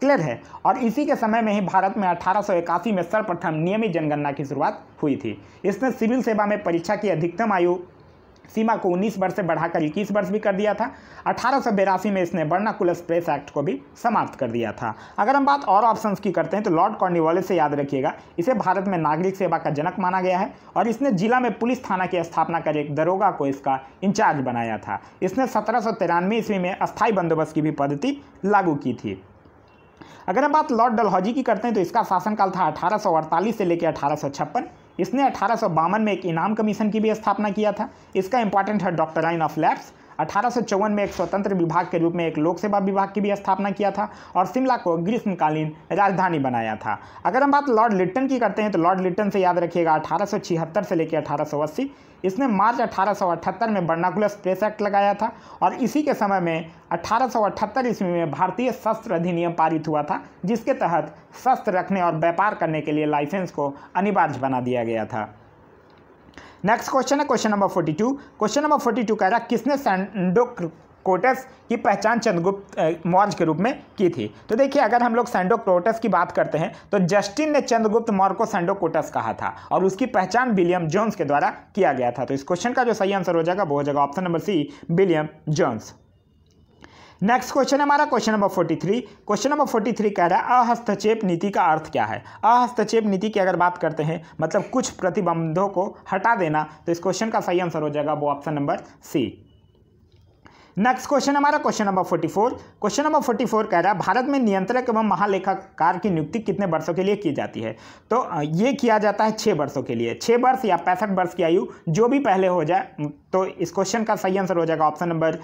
क्लियर है। और इसी के समय में ही भारत में 1881 में सर्वप्रथम नियमित जनगणना की शुरुआत हुई थी। इसने सिविल सेवा में परीक्षा की अधिकतम आयु सीमा को 19 वर्ष से बढ़ाकर 21 वर्ष भी कर दिया था। 1882 में इसने वर्नाकुलर प्रेस एक्ट को भी समाप्त कर दिया था। अगर हम बात और ऑप्शंस की करते हैं तो लॉर्ड कॉर्नवालिस से याद रखिएगा, इसे भारत में नागरिक सेवा का जनक माना गया है और इसने जिला में पुलिस थाना की स्थापना कर एक दरोगा को इसका इंचार्ज बनाया था। इसने 1793 ईस्वी में अस्थायी बंदोबस्त की भी पद्धति लागू की थी। अगर हम बात लॉर्ड डलहौजी की करते हैं तो इसका शासनकाल था 1848 से लेकर 1856। इसने 1852 में एक इनाम कमीशन की भी स्थापना किया था। इसका इंपॉर्टेंट है डॉक्ट्राइन ऑफ लैप्स। 1854 में एक स्वतंत्र विभाग के रूप में एक लोक सेवा विभाग की भी स्थापना किया था और शिमला को ग्रीष्मकालीन राजधानी बनाया था। अगर हम बात लॉर्ड लिट्टन की करते हैं तो लॉर्ड लिट्टन से याद रखिएगा 1876 से लेकर 1880। इसने मार्च 1878 में वर्नाकुलर प्रेस एक्ट लगाया था और इसी के समय में 1878 ईस्वी में भारतीय शस्त्र अधिनियम पारित हुआ था, जिसके तहत शस्त्र रखने और व्यापार करने के लिए लाइसेंस को अनिवार्य बना दिया गया था। नेक्स्ट क्वेश्चन है क्वेश्चन नंबर 42। क्वेश्चन नंबर 42 कह रहा है किसने सैंडोक्रोटस की पहचान चंद्रगुप्त मौर्य के रूप में की थी। तो देखिए अगर हम लोग सैंडोक्रोटस की बात करते हैं तो जस्टिन ने चंद्रगुप्त मौर्य को सैंडोक्रोटस कहा था और उसकी पहचान विलियम जोन्स के द्वारा किया गया था। तो इस क्वेश्चन का जो सही आंसर हो जाएगा वो हो जाएगा option number C, William Jones. Next question है हमारा क्वेश्चन नंबर 43। क्वेश्चन नंबर 43 कह रहा है अहस्तक्षेप नीति का अर्थ क्या है। अहस्तक्षेप नीति की अगर बात करते हैं मतलब कुछ प्रतिबंधों को हटा देना, तो इस क्वेश्चन का सही आंसर हो जाएगा वो option number C. Next question हमारा क्वेश्चन नंबर 44। क्वेश्चन नंबर 44 कह रहा है भारत में नियंत्रक एवं महालेखाकार की नियुक्ति कितने वर्षों के लिए की जाती है। तो ये किया जाता है 6 वर्षों के लिए। 6 वर्ष या 65 वर्ष की आयु जो भी पहले हो जाए। तो इस क्वेश्चन का सही आंसर हो जाएगा ऑप्शन नंबर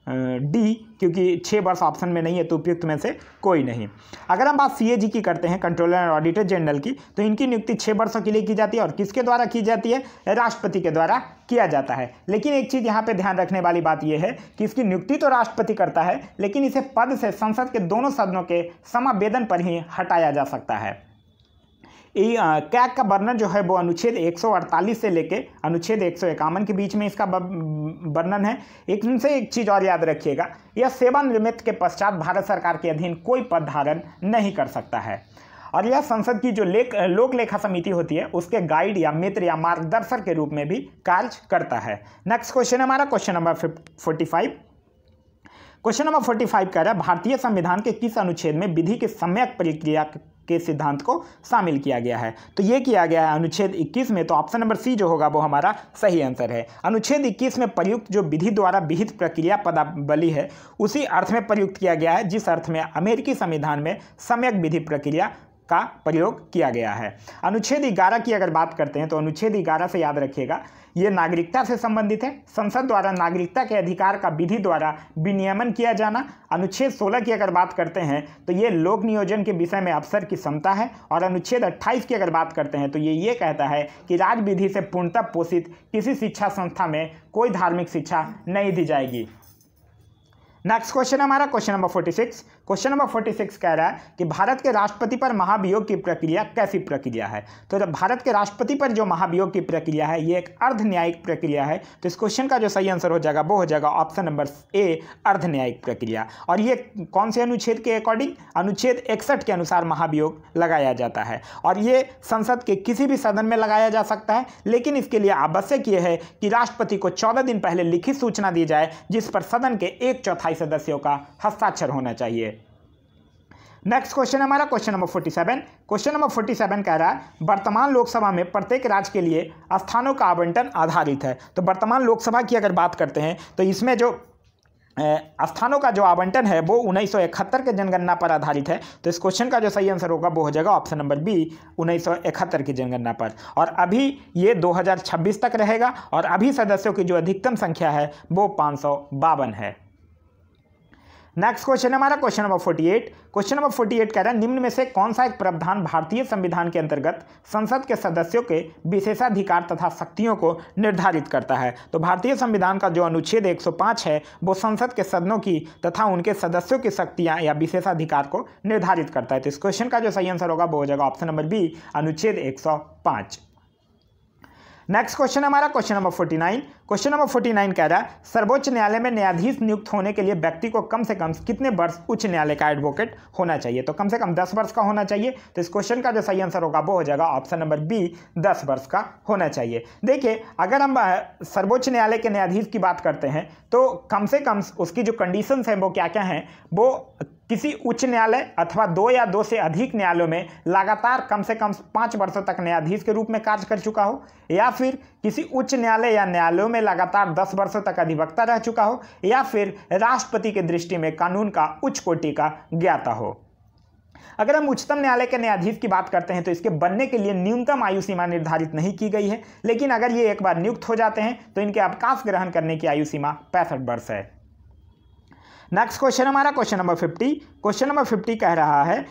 डी, क्योंकि 6 वर्ष ऑप्शन में नहीं है तो उपयुक्त में से कोई नहीं। अगर हम बात CAG की करते हैं, कंट्रोलर एंड ऑडिटर जनरल की, तो इनकी नियुक्ति 6 वर्षों के लिए की जाती है और किसके द्वारा की जाती है, राष्ट्रपति के द्वारा किया जाता है। लेकिन एक चीज़ यहाँ पे ध्यान रखने वाली बात यह है कि इसकी नियुक्ति तो राष्ट्रपति करता है, लेकिन इसे पद से संसद के दोनों सदनों के समावेदन पर ही हटाया जा सकता है। कैग का वर्णन जो है वो अनुच्छेद 148 से लेके अनुच्छेद 151 के बीच में इसका वर्णन है। इनसे एक चीज़ और याद रखिएगा, यह सेवानिवृत्ति के पश्चात भारत सरकार के अधीन कोई पद धारण नहीं कर सकता है और यह संसद की जो लोक लेखा समिति होती है उसके गाइड या मित्र या मार्गदर्शक के रूप में भी कार्य करता है। नेक्स्ट क्वेश्चन है हमारा क्वेश्चन नंबर 45। क्वेश्चन नंबर 45 कह रहा है भारतीय संविधान के किस अनुच्छेद में विधि की सम्यक प्रक्रिया के सिद्धांत को शामिल किया गया है। तो ये किया गया है अनुच्छेद 21 में। तो ऑप्शन नंबर सी जो होगा वो हमारा सही आंसर है। अनुच्छेद 21 में प्रयुक्त जो विधि द्वारा विहित प्रक्रिया पदावली है उसी अर्थ में प्रयुक्त किया गया है जिस अर्थ में अमेरिकी संविधान में सम्यक विधि प्रक्रिया का प्रयोग किया गया है। अनुच्छेद 11 की अगर बात करते हैं तो अनुच्छेद 11 से याद रखिएगा ये नागरिकता से संबंधित है। संसद द्वारा नागरिकता के अधिकार का विधि द्वारा विनियमन किया जाना। अनुच्छेद 16 की अगर बात करते हैं तो ये लोक नियोजन के विषय में अफसर की क्षमता है और अनुच्छेद 28 की अगर बात करते हैं तो ये कहता है कि राज विधि से पूर्णतः पोषित किसी शिक्षा संस्था में कोई धार्मिक शिक्षा नहीं दी जाएगी। नेक्स्ट क्वेश्चन हमारा क्वेश्चन नंबर 46। क्वेश्चन नंबर 46 कह रहा है कि भारत के राष्ट्रपति पर महाभियोग की प्रक्रिया कैसी प्रक्रिया है। तो जब भारत के राष्ट्रपति पर जो महाभियोग की प्रक्रिया है ये एक अर्ध न्यायिक प्रक्रिया है। तो इस क्वेश्चन का जो सही आंसर हो जाएगा वो हो जाएगा ऑप्शन नंबर ए, अर्ध न्यायिक प्रक्रिया। और ये कौन से अनुच्छेद के अकॉर्डिंग, अनुच्छेद 61 के अनुसार महाभियोग लगाया जाता है और ये संसद के किसी भी सदन में लगाया जा सकता है, लेकिन इसके लिए आवश्यक ये है कि राष्ट्रपति को 14 दिन पहले लिखित सूचना दी जाए जिस पर सदन के 1/4 सदस्यों का हस्ताक्षर होना चाहिए। नेक्स्ट क्वेश्चन हमारा क्वेश्चन नंबर 47। क्वेश्चन नंबर 47 कह रहा है वर्तमान लोकसभा में प्रत्येक राज्य के लिए स्थानों का आवंटन आधारित है। तो वर्तमान लोकसभा की अगर बात करते हैं तो इसमें जो स्थानों का जो आवंटन है वो 1971 के जनगणना पर आधारित है। तो इस क्वेश्चन का जो सही आंसर होगा वो हो जाएगा ऑप्शन नंबर बी, 1971 की जनगणना पर। और अभी ये 2026 तक रहेगा और अभी सदस्यों की जो अधिकतम संख्या है वो 552 है। नेक्स्ट क्वेश्चन है हमारा क्वेश्चन नंबर 48। क्वेश्चन नंबर 48 कह रहा है निम्न में से कौन सा एक प्रावधान भारतीय संविधान के अंतर्गत संसद के सदस्यों के विशेषाधिकार तथा शक्तियों को निर्धारित करता है। तो भारतीय संविधान का जो अनुच्छेद 105 है वो संसद के सदनों की तथा उनके सदस्यों की शक्तियां या विशेषाधिकार को निर्धारित करता है। तो इस क्वेश्चन का जो सही आंसर होगा वो हो जाएगा ऑप्शन नंबर बी, अनुच्छेद 105। नेक्स्ट क्वेश्चन हमारा क्वेश्चन नंबर 49। क्वेश्चन नंबर 49 कह रहा है सर्वोच्च न्यायालय में न्यायाधीश नियुक्त होने के लिए व्यक्ति को कम से कम कितने वर्ष उच्च न्यायालय का एडवोकेट होना चाहिए? तो कम से कम 10 वर्ष का होना चाहिए। तो इस क्वेश्चन का जो सही आंसर होगा वो हो जाएगा ऑप्शन नंबर बी, 10 वर्ष का होना चाहिए। देखिए, अगर हम सर्वोच्च न्यायालय के न्यायाधीश की बात करते हैं तो कम से कम उसकी जो कंडीशंस हैं वो क्या क्या हैं, वो किसी उच्च न्यायालय अथवा 2 या 2 से अधिक न्यायालयों में लगातार कम से कम 5 वर्षों तक न्यायाधीश के रूप में कार्य कर चुका हो, या फिर किसी उच्च न्यायालय या न्यायालयों में लगातार 10 वर्षों तक अधिवक्ता रह चुका हो, या फिर राष्ट्रपति की दृष्टि में कानून का उच्च कोटि का ज्ञाता हो। अगर हम उच्चतम न्यायालय के न्यायाधीश की बात करते हैं तो इसके बनने के लिए न्यूनतम आयु सीमा निर्धारित नहीं की गई है, लेकिन अगर ये एक बार नियुक्त हो जाते हैं तो इनके अवकाश ग्रहण करने की आयु सीमा 65 वर्ष है। नेक्स्ट क्वेश्चन हमारा क्वेश्चन नंबर 50। क्वेश्चन नंबर 50 कह रहा है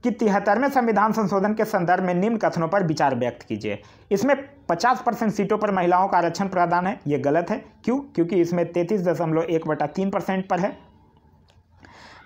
कि 73वें संविधान संशोधन के संदर्भ में निम्न कथनों पर विचार व्यक्त कीजिए। इसमें 50% सीटों पर महिलाओं का आरक्षण प्रावधान है, ये गलत है। क्यों? क्योंकि इसमें 33.1/3% पर है।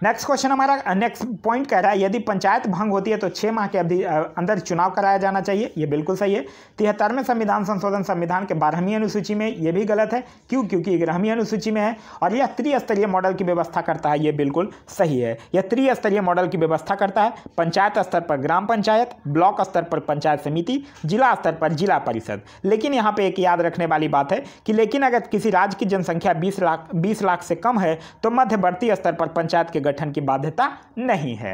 नेक्स्ट क्वेश्चन हमारा नेक्स्ट पॉइंट कह रहा है यदि पंचायत भंग होती है तो 6 माह के अवधि अंदर चुनाव कराया जाना चाहिए, ये बिल्कुल सही है। 73वें संविधान संशोधन संविधान के 12वीं अनुसूची में, ये भी गलत है। क्यों? क्योंकि 11वीं अनुसूची में है और यह त्रिस्तरीय मॉडल की व्यवस्था करता है, ये बिल्कुल सही है। यह त्रिस्तरीय मॉडल की व्यवस्था करता है, पंचायत स्तर पर ग्राम पंचायत, ब्लॉक स्तर पर पंचायत समिति, जिला स्तर पर जिला परिषद। लेकिन यहाँ पे एक याद रखने वाली बात है कि लेकिन अगर किसी राज्य की जनसंख्या 20 लाख से कम है तो मध्यवर्ती स्तर पर पंचायत के गठन की बाध्यता नहीं है।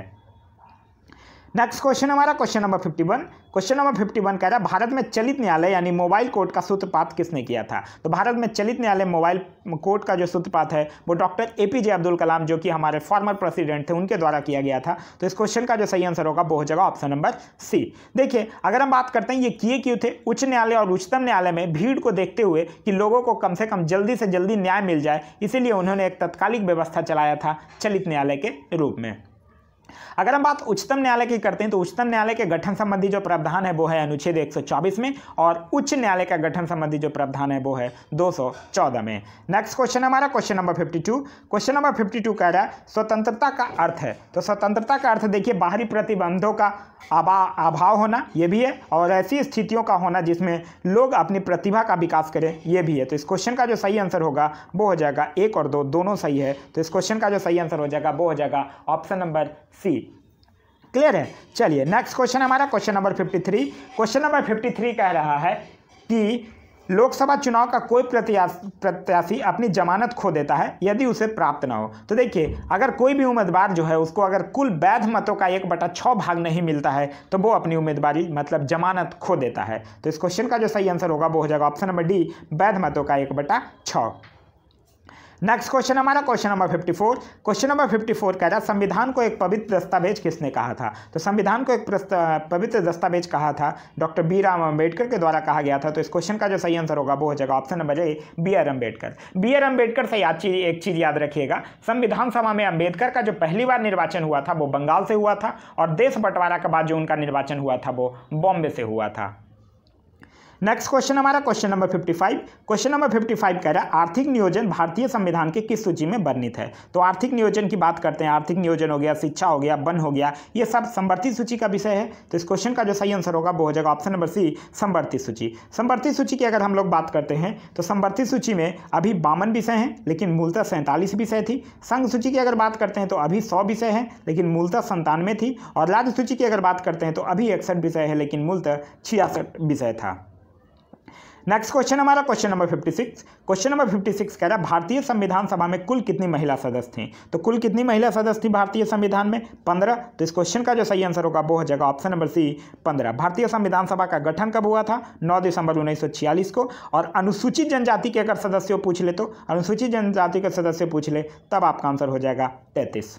नेक्स्ट क्वेश्चन हमारा क्वेश्चन नंबर 51। क्वेश्चन नंबर 51 कह रहा है भारत में चलित न्यायालय यानी मोबाइल कोर्ट का सूत्रपात किसने किया था? तो भारत में चलित न्यायालय मोबाइल कोर्ट का जो सूत्रपात है वो डॉक्टर APJ अब्दुल कलाम, जो कि हमारे फॉर्मर प्रेसिडेंट थे, उनके द्वारा किया गया था। तो इस क्वेश्चन का जो सही आंसर होगा वो हो जाएगा ऑप्शन नंबर सी। देखिए, अगर हम बात करते हैं ये किए क्यों थे, उच्च न्यायालय और उच्चतम न्यायालय में भीड़ को देखते हुए कि लोगों को कम से कम जल्दी से जल्दी न्याय मिल जाए, इसीलिए उन्होंने एक तत्कालिक व्यवस्था चलाया था चलित न्यायालय के रूप में। अगर हम बात उच्चतम न्यायालय की करते हैं तो उच्चतम न्यायालय के गठन संबंधी जो प्रावधान है वो है अनुच्छेद 124 में, और उच्च न्यायालय का गठन संबंधी जो प्रावधान है वो है 214 में। नेक्स्ट क्वेश्चन हमारा क्वेश्चन नंबर 52। क्वेश्चन नंबर 52 कह रहा है स्वतंत्रता का अर्थ है। तो स्वतंत्रता का अर्थ देखिए बाहरी प्रतिबंधों का अभाव होना, ये भी है, और ऐसी स्थितियों का होना जिसमें लोग अपनी प्रतिभा का विकास करें, ये भी है। तो इस क्वेश्चन का जो सही आंसर होगा वो हो जाएगा 1 और 2 दोनों सही है। तो इस क्वेश्चन का जो सही आंसर हो जाएगा वो हो जाएगा ऑप्शन नंबर सी। क्लियर है? चलिए नेक्स्ट क्वेश्चन हमारा क्वेश्चन नंबर 53। क्वेश्चन नंबर 53 कह रहा है कि लोकसभा चुनाव का कोई प्रत्याशी अपनी जमानत खो देता है यदि उसे प्राप्त ना हो। तो देखिए, अगर कोई भी उम्मीदवार जो है उसको अगर कुल वैध मतों का 1/6 भाग नहीं मिलता है तो वो अपनी उम्मीदवारी मतलब जमानत खो देता है। तो इस क्वेश्चन का जो सही आंसर होगा वो हो जाएगा ऑप्शन नंबर डी, वैध मतों का 1/6। नेक्स्ट क्वेश्चन हमारा क्वेश्चन नंबर 54। क्वेश्चन नंबर 54 कह रहा है संविधान को एक पवित्र दस्तावेज किसने कहा था? तो संविधान को एक पवित्र दस्तावेज कहा था डॉक्टर BR अम्बेडकर के द्वारा कहा गया था। तो इस क्वेश्चन का जो सही आंसर होगा वो हो जाएगा ऑप्शन नंबर ए, BR अम्बेडकर। BR अम्बेडकर से एक चीज़ याद रखिएगा, संविधान सभा में अम्बेडकर का जो पहली बार निर्वाचन हुआ था वो बंगाल से हुआ था, और देश बंटवारा के बाद जो उनका निर्वाचन हुआ था वो बॉम्बे से हुआ था। नेक्स्ट क्वेश्चन हमारा क्वेश्चन नंबर 55। क्वेश्चन नंबर 55 कह रहा है आर्थिक नियोजन भारतीय संविधान के किस सूची में वर्णित है? तो आर्थिक नियोजन की बात करते हैं, आर्थिक नियोजन हो गया, शिक्षा हो गया, वन हो गया, ये सब समवर्ती सूची का विषय है। तो इस क्वेश्चन का जो सही आंसर होगा वो हो जाएगा ऑप्शन नंबर सी, समवर्ती सूची। समवर्ती सूची की अगर हम लोग बात करते हैं तो समवर्ती सूची में अभी 52 विषय हैं लेकिन मूलतः 47 विषय थी। संघ सूची की अगर बात करते हैं तो अभी 100 विषय हैं लेकिन मूलतः 97 थी, और राज्य सूची की अगर बात करते हैं तो अभी 61 विषय है लेकिन मूलतः 66 विषय था। नेक्स्ट क्वेश्चन हमारा क्वेश्चन नंबर 56। क्वेश्चन नंबर 56 कह रहा है भारतीय संविधान सभा में कुल कितनी महिला सदस्य थीं? तो कुल कितनी महिला सदस्य थी भारतीय संविधान में? 15। तो इस क्वेश्चन का जो सही आंसर होगा वो हो जाएगा ऑप्शन नंबर सी, 15। भारतीय संविधान सभा का गठन कब हुआ था? 9 दिसंबर 1946 को। और अनुसूचित जनजाति के अगर सदस्यों पूछ ले तो अनुसूचित जनजाति के सदस्य पूछ ले तब आपका आंसर हो जाएगा 33।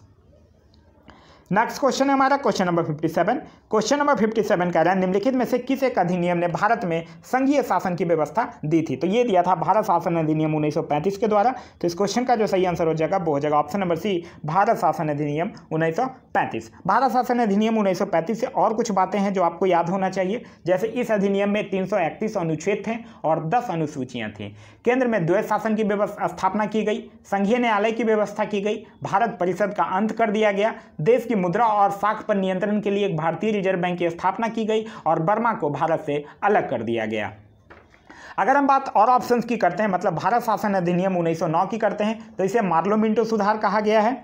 नेक्स्ट क्वेश्चन है हमारा क्वेश्चन नंबर 57। क्वेश्चन नंबर 57 कह रहा है निम्नलिखित में से किस एक अधिनियम ने भारत में संघीय शासन की व्यवस्था दी थी? तो ये दिया था भारत शासन अधिनियम 1935 के द्वारा। तो इस क्वेश्चन का जो सही आंसर हो जाएगा वो हो जाएगा ऑप्शन नंबर सी, भारत शासन अधिनियम 1935। भारत शासन अधिनियम 1935 से और कुछ बातें हैं जो आपको याद होना चाहिए, जैसे इस अधिनियम में 331 अनुच्छेद थे और 10 अनुसूचियाँ थीं। केंद्र में द्वैध शासन की स्थापना की गई, संघीय न्यायालय की व्यवस्था की गई, भारत परिषद का अंत कर दिया गया, देश की मुद्रा और साख पर नियंत्रण के लिए एक भारतीय रिजर्व बैंक की स्थापना की गई, और बर्मा को भारत से अलग कर दिया गया। अगर हम बात और ऑप्शंस की करते हैं, मतलब भारत शासन अधिनियम 1909 की करते हैं, तो इसे मार्लो मिंटो सुधार कहा गया है।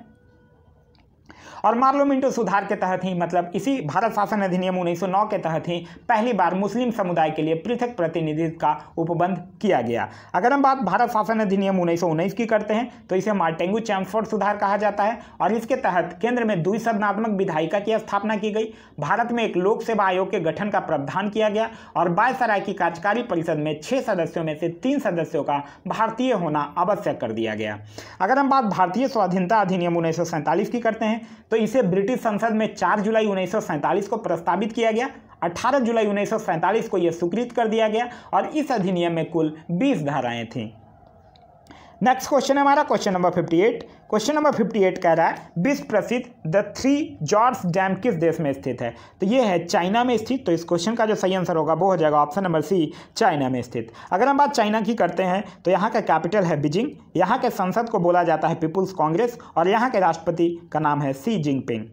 और मार्लो मिंटो सुधार के तहत ही, मतलब इसी भारत शासन अधिनियम 1909 के तहत ही पहली बार मुस्लिम समुदाय के लिए पृथक प्रतिनिधित्व का उपबंध किया गया। अगर हम बात भारत शासन अधिनियम 1919 की करते हैं, तो इसे मार्टेंगू चैम्सफोर्ड सुधार कहा जाता है और इसके तहत केंद्र में द्विसदनात्मक विधायिका की स्थापना की गई। भारत में एक लोक सेवा आयोग के गठन का प्रावधान किया गया और वायसराय की कार्यकारी परिषद में 6 सदस्यों में से 3 सदस्यों का भारतीय होना आवश्यक कर दिया गया। अगर हम बात भारतीय स्वाधीनता अधिनियम 1947 की करते हैं, तो इसे ब्रिटिश संसद में 4 जुलाई 1947 को प्रस्तावित किया गया। 18 जुलाई 1947 को यह स्वीकृत कर दिया गया और इस अधिनियम में कुल 20 धाराएं थीं। नेक्स्ट क्वेश्चन है हमारा क्वेश्चन नंबर 58। क्वेश्चन नंबर 58 कह रहा है विश्व प्रसिद्ध द थ्री जॉर्ज डैम किस देश में स्थित है? तो ये है चाइना में स्थित। तो इस क्वेश्चन का जो सही आंसर होगा वो हो जाएगा ऑप्शन नंबर सी, चाइना में स्थित। अगर हम बात चाइना की करते हैं, तो यहाँ का कैपिटल है बीजिंग, यहाँ के संसद को बोला जाता है पीपुल्स कांग्रेस और यहाँ के राष्ट्रपति का नाम है शी जिनपिंग।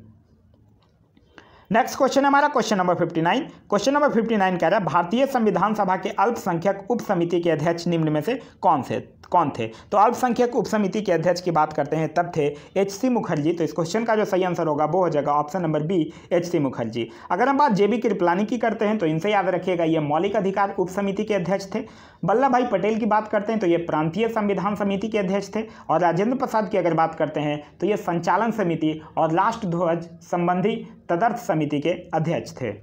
नेक्स्ट क्वेश्चन हमारा क्वेश्चन नंबर 59। क्वेश्चन नंबर 59 कह रहा है भारतीय संविधान सभा के अल्पसंख्यक उप समिति के अध्यक्ष निम्न में से कौन थे? तो अल्पसंख्यक उप समिति के अध्यक्ष की बात करते हैं तब थे एच.सी. मुखर्जी। तो इस क्वेश्चन का जो सही आंसर होगा वो हो जाएगा ऑप्शन नंबर बी, एच.सी. मुखर्जी। अगर हम बात जे.बी. कृपलानी की करते हैं, तो इनसे याद रखिएगा ये मौलिक अधिकार उप समिति के अध्यक्ष थे। वल्लभ भाई पटेल की बात करते हैं तो ये प्रांतीय संविधान समिति के अध्यक्ष थे। और राजेंद्र प्रसाद की अगर बात करते हैं तो ये संचालन समिति और राष्ट्र ध्वज संबंधी तदर्थ समिति के अध्यक्ष थे।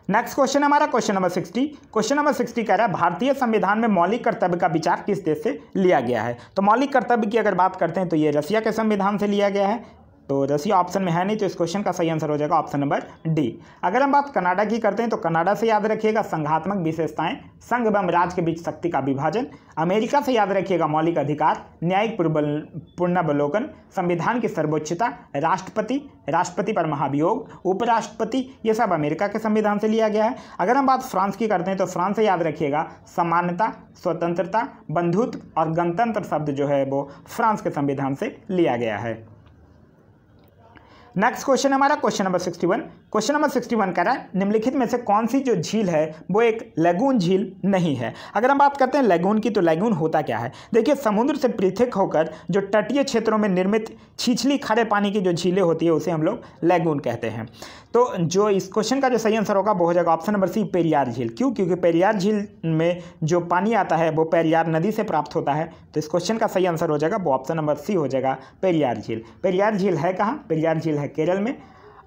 नेक्स्ट क्वेश्चन हमारा क्वेश्चन नंबर 60। क्वेश्चन नंबर 60 कह रहा है भारतीय संविधान में मौलिक कर्तव्य का विचार किस देश से लिया गया है? तो मौलिक कर्तव्य की अगर बात करते हैं तो ये रसिया के संविधान से लिया गया है। तो रसिया ऑप्शन में है नहीं, तो इस क्वेश्चन का सही आंसर हो जाएगा ऑप्शन नंबर डी। अगर हम बात कनाडा की करते हैं तो कनाडा से याद रखिएगा संघात्मक विशेषताएं, संघ एवं राज्य के बीच शक्ति का विभाजन। अमेरिका से याद रखिएगा मौलिक अधिकार, न्यायिक पुनर्वलोकन, संविधान की सर्वोच्चता, राष्ट्रपति पर महाभियोग, उपराष्ट्रपति, ये सब अमेरिका के संविधान से लिया गया है। अगर हम बात फ्रांस की करते हैं तो फ्रांस से याद रखिएगा समानता, स्वतंत्रता, बंधुत्व और गणतंत्र शब्द जो है वो फ्रांस के संविधान से लिया गया है। नेक्स्ट क्वेश्चन हमारा क्वेश्चन नंबर 61। क्वेश्चन नंबर 61 कह रहा है निम्नलिखित में से कौन सी जो झील है वो एक लैगून झील नहीं है? अगर हम बात करते हैं लैगून की, तो लैगून होता क्या है? देखिए समुद्र से पृथक होकर जो तटीय क्षेत्रों में निर्मित छिछली खारे पानी की जो झीलें होती है उसे हम लोग लैगून कहते हैं। तो जो इस क्वेश्चन का जो सही आंसर होगा वो हो जाएगा ऑप्शन नंबर सी, पेरियार झील। क्यों? क्योंकि पेरियार झील में जो पानी आता है वो पेरियार नदी से प्राप्त होता है। तो इस क्वेश्चन का सही आंसर हो जाएगा वो ऑप्शन नंबर सी हो जाएगा, पेरियार झील। पेरियार झील है कहाँ? पेरियार झील है केरल में।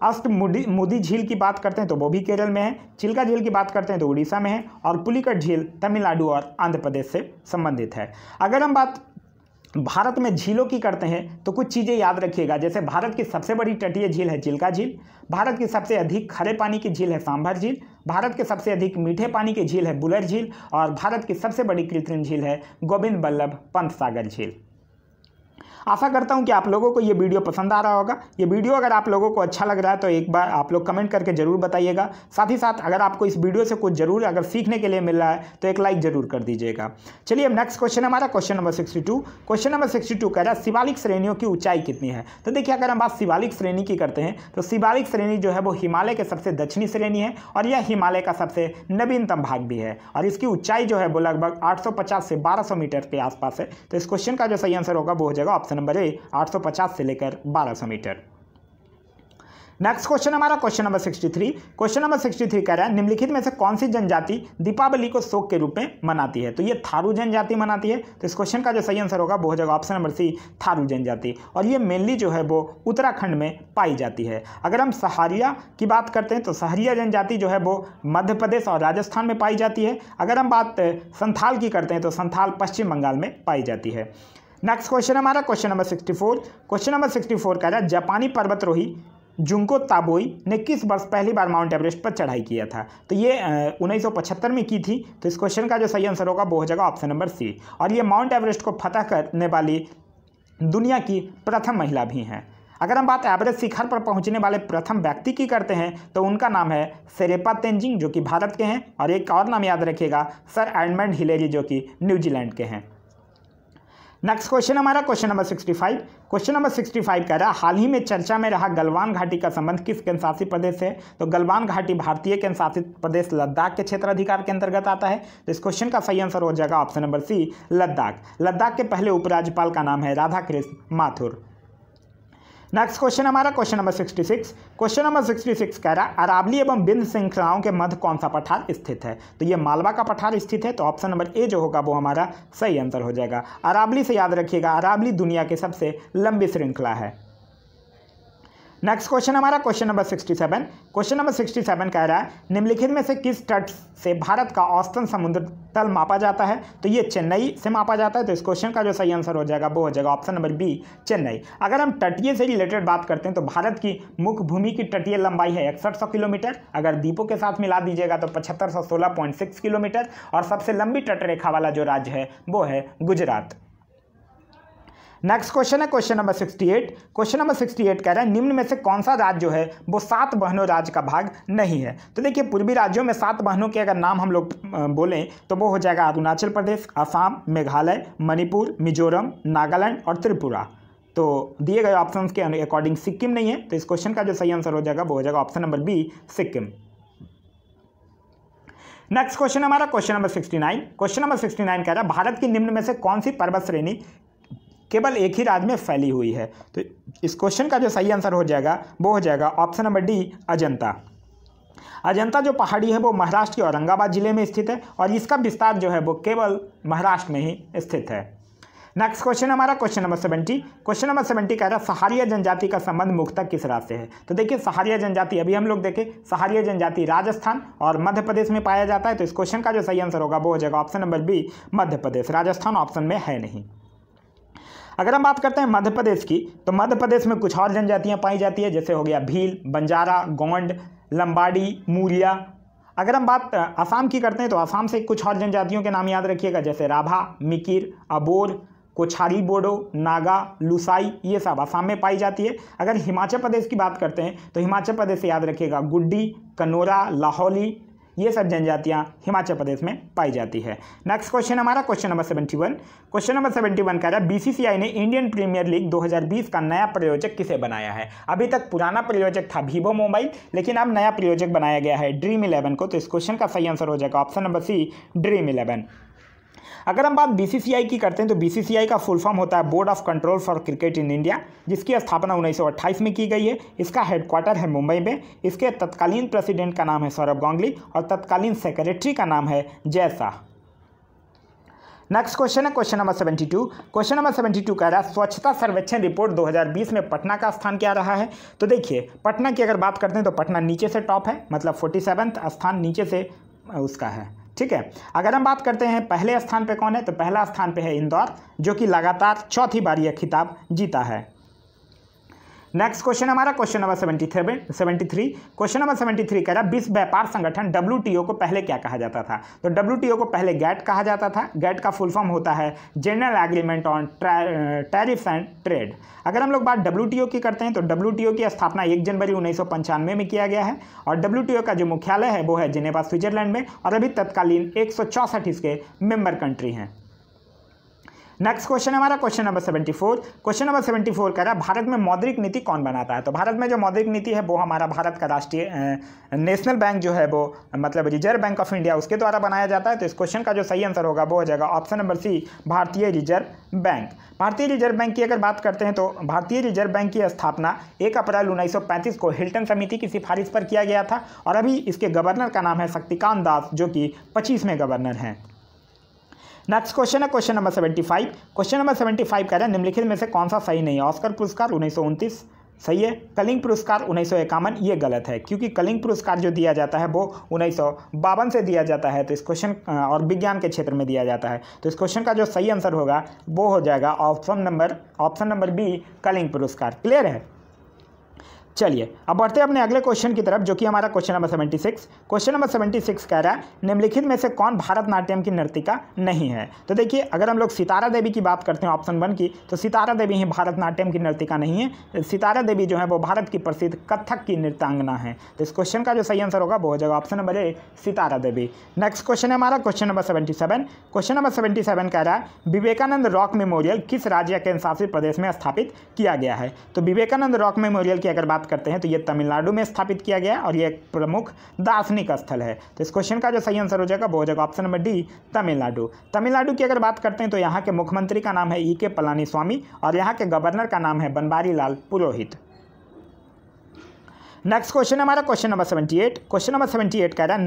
अष्टमुडी झील की बात करते हैं तो वो भी केरल में है। चिल्का झील की बात करते हैं तो उड़ीसा में है। और पुलिकट झील तमिलनाडु और आंध्र प्रदेश से संबंधित है। अगर हम बात भारत में झीलों की करते हैं तो कुछ चीज़ें याद रखिएगा, जैसे भारत की सबसे बड़ी तटीय झील है चिल्का झील, भारत की सबसे अधिक खारे पानी की झील है सांभर झील, भारत के सबसे अधिक मीठे पानी की झील है बुलर झील और भारत की सबसे बड़ी कृत्रिम झील है गोविंद बल्लभ पंत सागर झील। आशा करता हूं कि आप लोगों को ये वीडियो पसंद आ रहा होगा। ये वीडियो अगर आप लोगों को अच्छा लग रहा है तो एक बार आप लोग कमेंट करके जरूर बताइएगा। साथ ही साथ अगर आपको इस वीडियो से कुछ जरूर अगर सीखने के लिए मिल रहा है तो एक लाइक जरूर कर दीजिएगा। चलिए अब नेक्स्ट क्वेश्चन हमारा क्वेश्चन नंबर 62। क्वेश्चन नंबर 62 कह रहा है शिवालिक श्रेणियों की ऊंचाई कितनी है? तो देखिए अगर हम बात शिवालिक श्रेणी की करते हैं तो शिवालिक श्रेणी जो है वो हिमालय के सबसे दक्षिणी श्रेणी है और यह हिमालय का सबसे नवीनतम भाग भी है और इसकी ऊंचाई जो है वो लगभग 850 से 1200 मीटर के आसपास है। तो इस क्वेश्चन का जो सही आंसर होगा वो हो जाएगा ऑप्शन नंबर ए, 850 से लेकर 1200 मीटर। नेक्स्ट क्वेश्चन हमारा क्वेश्चन नंबर 63। क्वेश्चन नंबर 63 कह रहा है निम्नलिखित में से कौन सी जनजाति दीपावली को शोक के रूप में मनाती है? तो ये थारू जनजाति मनाती है। तो इस क्वेश्चन का जो सही आंसर होगा वो हो जाएगा ऑप्शन नंबर सी, थारू जनजाति। और ये मेनली जो है वो उत्तराखंड में पाई जाती है। अगर हम सहारिया की बात करते हैं तो सहारिया जनजाति जो है वो मध्य प्रदेश और राजस्थान में पाई जाती है। अगर हम बात संथाल की करते हैं तो संथाल पश्चिम बंगाल में पाई जाती है। नेक्स्ट क्वेश्चन हमारा क्वेश्चन नंबर 64। क्वेश्चन नंबर 64 कह रहा है जापानी पर्वतरोही जुंको ताबोई ने किस वर्ष पहली बार माउंट एवरेस्ट पर चढ़ाई किया था? तो ये 1975 में की थी। तो इस क्वेश्चन का जो सही आंसर होगा वो हो जाएगा ऑप्शन नंबर सी। और ये माउंट एवरेस्ट को फतह करने वाली दुनिया की प्रथम महिला भी हैं। अगर हम बात एवरेस्ट शिखर पर पहुंचने वाले प्रथम व्यक्ति की करते हैं तो उनका नाम है शेरपा तेंजिंग जो कि भारत के हैं और एक और नाम याद रखिएगा सर एडमंड हिलेरी जो कि न्यूजीलैंड के हैं। नेक्स्ट क्वेश्चन हमारा क्वेश्चन नंबर 65। क्वेश्चन नंबर 65 कह रहा है हाल ही में चर्चा में रहा गलवान घाटी का संबंध किस केंद्रशासित प्रदेश से है? तो गलवान घाटी भारतीय केंद्रशासित प्रदेश लद्दाख के क्षेत्राधिकार के अंतर्गत आता है। तो इस क्वेश्चन का सही आंसर हो जाएगा option number C, Ladakh. Ladakh के पहले उपराज्यपाल का नाम है राधा कृष्ण माथुर। नेक्स्ट क्वेश्चन हमारा क्वेश्चन नंबर 66। क्वेश्चन नंबर 66 कह रहा है अरावली एवं विंध्य श्रृंखलाओं के मध्य कौन सा पठार स्थित है? तो ये मालवा का पठार स्थित है। तो ऑप्शन नंबर ए जो होगा वो हमारा सही आंसर हो जाएगा। अरावली से याद रखिएगा, अरावली दुनिया की सबसे लंबी श्रृंखला है। नेक्स्ट क्वेश्चन हमारा क्वेश्चन नंबर 67। क्वेश्चन नंबर 67 कह रहा है निम्नलिखित में से किस तट से भारत का औसतन समुद्र तल मापा जाता है? तो ये चेन्नई से मापा जाता है। तो इस क्वेश्चन का जो सही आंसर हो जाएगा वो हो जाएगा ऑप्शन नंबर बी, चेन्नई। अगर हम तटीय से रिलेटेड बात करते हैं तो भारत की मुख्य भूमि की तटीय लंबाई है 6100 किलोमीटर। अगर द्वीपों के साथ मिला दीजिएगा तो 7516.6 किलोमीटर। और सबसे लंबी तटरेखा वाला जो राज्य है वो है गुजरात। नेक्स्ट क्वेश्चन है क्वेश्चन नंबर 68। क्वेश्चन नंबर 68 कह रहा है निम्न में से कौन सा राज्य जो है वो 7 बहनों राज्य का भाग नहीं है? तो देखिए पूर्वी राज्यों में 7 बहनों के अगर नाम हम लोग बोलें तो वो हो जाएगा अरुणाचल प्रदेश, असम, मेघालय, मणिपुर, मिजोरम, नागालैंड और त्रिपुरा। तो दिए गए ऑप्शंस के अकॉर्डिंग सिक्किम नहीं है। तो इस क्वेश्चन का जो सही आंसर हो जाएगा वो हो जाएगा option number B, Sikkim. Next question हमारा क्वेश्चन नंबर 69। क्वेश्चन नंबर 69 कह रहा है भारत की निम्न में से कौन सी पर्वत श्रेणी केवल एक ही राज्य में फैली हुई है? तो इस क्वेश्चन का जो सही आंसर हो जाएगा वो हो जाएगा option number D, Ajanta. Ajanta जो पहाड़ी है वो महाराष्ट्र के औरंगाबाद जिले में स्थित है और इसका विस्तार जो है वो केवल महाराष्ट्र में ही स्थित है। नेक्स्ट क्वेश्चन हमारा क्वेश्चन नंबर 70। क्वेश्चन नंबर 70 कह रहा है सहारिया जनजाति का संबंध मुख्यतः किस राज्य से है? तो देखिए सहारिया जनजाति अभी हम लोग देखें, सहारिया जनजाति राजस्थान और मध्य प्रदेश में पाया जाता है। तो इस क्वेश्चन का जो सही आंसर होगा वो हो जाएगा option number B, Madhya Pradesh. Rajasthan option में है नहीं। अगर हम बात करते हैं मध्य प्रदेश की तो मध्य प्रदेश में कुछ और जनजातियां पाई जाती है, जैसे हो गया भील, बंजारा, गोंड, लंबाड़ी, मूरिया। अगर हम बात असम की करते हैं तो असम से कुछ और जनजातियों के नाम याद रखिएगा, जैसे राभा, मिकिर, अबोर, कोछारी बोडो, नागा, लुसाई, ये सब असम में पाई जाती है। अगर हिमाचल प्रदेश की बात करते हैं तो हिमाचल प्रदेश से याद रखिएगा गुड्डी, कनोरा, लाहौली, ये सब जनजातियां हिमाचल प्रदेश में पाई जाती है। नेक्स्ट क्वेश्चन हमारा क्वेश्चन नंबर 71। क्वेश्चन नंबर 71 कह रहा है बीसीसीआई ने इंडियन प्रीमियर लीग 2020 का नया प्रायोजक किसे बनाया है? अभी तक पुराना प्रायोजक था वीवो मोबाइल, लेकिन अब नया प्रायोजक बनाया गया है ड्रीम 11 को। तो इस क्वेश्चन का सही आंसर हो जाएगा ऑप्शन नंबर सी, ड्रीम 11। अगर हम बात बीसीसीआई की करते हैं तो बीसीसीआई का फुल फॉर्म होता है board of control for cricket in India, जिसकी स्थापना 1928 में की गई है। इसका हेडक्वार्टर है मुंबई में। इसके तत्कालीन प्रेसिडेंट का नाम है सौरभ गांगुली और तत्कालीन सेक्रेटरी का नाम है जय शाह। नेक्स्ट क्वेश्चन है क्वेश्चन नंबर 72। क्वेश्चन नंबर 72 कह रहा है स्वच्छता सर्वेक्षण रिपोर्ट 2020 में पटना का स्थान क्या रहा है? तो देखिए पटना की अगर बात करते हैं तो पटना नीचे से टॉप है, मतलब 47वां स्थान नीचे से उसका है, ठीक है। अगर हम बात करते हैं पहले स्थान पे कौन है, तो पहला स्थान पे है इंदौर, जो कि लगातार चौथी बार यह खिताब जीता है। नेक्स्ट क्वेश्चन हमारा क्वेश्चन नंबर 73। क्वेश्चन नंबर 73 कह रहा है विश्व व्यापार संगठन WTO को पहले क्या कहा जाता था? तो WTO को पहले गैट कहा जाता था। गैट का फुल फॉर्म होता है general agreement on tariffs and trade. अगर हम लोग बात WTO की करते हैं तो WTO की स्थापना 1 जनवरी 1995 में किया गया है और WTO का जो मुख्यालय है वो है जिनेवा, स्विट्जरलैंड में, और अभी तत्कालीन 164 इसके मेंबर कंट्री हैं। नेक्स्ट क्वेश्चन हमारा क्वेश्चन नंबर 74। क्वेश्चन नंबर 74 कह रहा है भारत में मौद्रिक नीति कौन बनाता है? तो भारत में जो मौद्रिक नीति है वो हमारा भारत का राष्ट्रीय नेशनल बैंक जो है वो मतलब रिजर्व बैंक ऑफ इंडिया, उसके द्वारा बनाया जाता है। तो इस क्वेश्चन का जो सही आंसर होगा वो हो जाएगा ऑप्शन नंबर सी, भारतीय रिजर्व बैंक। भारतीय रिजर्व बैंक की अगर बात करते हैं तो भारतीय रिजर्व बैंक की स्थापना 1 अप्रैल 1935 को हिल्टन समिति की सिफारिश पर किया गया था और अभी इसके गवर्नर का नाम है शक्तिकांत दास, जो कि 25वें गवर्नर हैं। नेक्स्ट क्वेश्चन है क्वेश्चन नंबर 75। क्वेश्चन नंबर 75 कह रहा है निम्नलिखित में से कौन सा सही नहीं है? ऑस्कर पुरस्कार 1929 सही है, कलिंग पुरस्कार 1951 ये गलत है, क्योंकि कलिंग पुरस्कार जो दिया जाता है वो 1952 से दिया जाता है। तो इस क्वेश्चन और विज्ञान के क्षेत्र में दिया जाता है। तो इस क्वेश्चन का जो सही आंसर होगा वो हो जाएगा ऑप्शन नंबर बी, कलिंग पुरस्कार। क्लियर है? चलिए अब बढ़ते हैं अपने अगले क्वेश्चन की तरफ, जो कि हमारा क्वेश्चन नंबर 76। क्वेश्चन नंबर 76 कह रहा है निम्नलिखित में से कौन भारतनाट्यम की नर्तिका नहीं है। तो देखिए अगर हम लोग सितारा देवी की बात करते हैं ऑप्शन 1 की, तो सितारा देवी ही भारतनाट्यम की नर्तिका नहीं है। सितारा देवी जो है वो भारत की प्रसिद्ध कथक की नृत्यांगना है। तो इस क्वेश्चन का जो सही आंसर होगा वो हो जाएगा ऑप्शन नंबर ए, सितारा देवी। नेक्स्ट क्वेश्चन है हमारा क्वेश्चन नंबर 77। क्वेश्चन नंबर 77 कह रहा है विवेकानंद रॉक मेमोरियल किस राज्य या केंद्र शासित प्रदेश में स्थापित किया गया है। तो विवेकानंद रॉक मेमोरियल की अगर बात करते हैं तो ये तमिलनाडु में स्थापित किया गया है और ये एक प्रमुख दार्शनिक स्थल है। तो इस क्वेश्चन का जो सही आंसर हो जाएगा वो हो जाएगा option number D, Tamil Nadu. Tamil Nadu की अगर बात करते हैं तो यहाँ के मुख्यमंत्री का नाम है E.K. पलानीस्वामी और यहाँ के गवर्नर का नाम है बनवारी लाल पुरोहित। नेक्स्ट क्वेश्चन है हमारा क्वेश्चन नंबर 78। क्वेश्चन नंबर 78 कह रहा है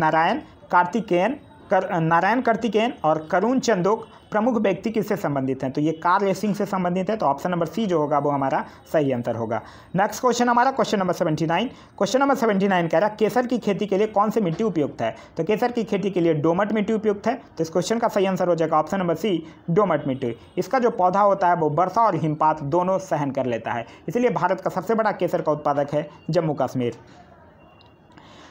नारायण कार्तिकेयन और करुण चंदोक प्रमुख व्यक्ति किससे संबंधित हैं। तो ये कार रेसिंग से संबंधित है। तो ऑप्शन नंबर सी जो होगा वो हमारा सही आंसर होगा। नेक्स्ट क्वेश्चन हमारा क्वेश्चन नंबर 79। क्वेश्चन नंबर 79 कह रहा है केसर की खेती के लिए कौन सी मिट्टी उपयुक्त है। तो केसर की खेती के लिए दोमट मिट्टी उपयुक्त है। तो इस क्वेश्चन का सही आंसर हो जाएगा ऑप्शन नंबर सी, दोमट मिट्टी। इसका जो पौधा होता है वो वर्षा और हिमपात दोनों सहन कर लेता है, इसलिए भारत का सबसे बड़ा केसर का उत्पादक है जम्मू कश्मीर।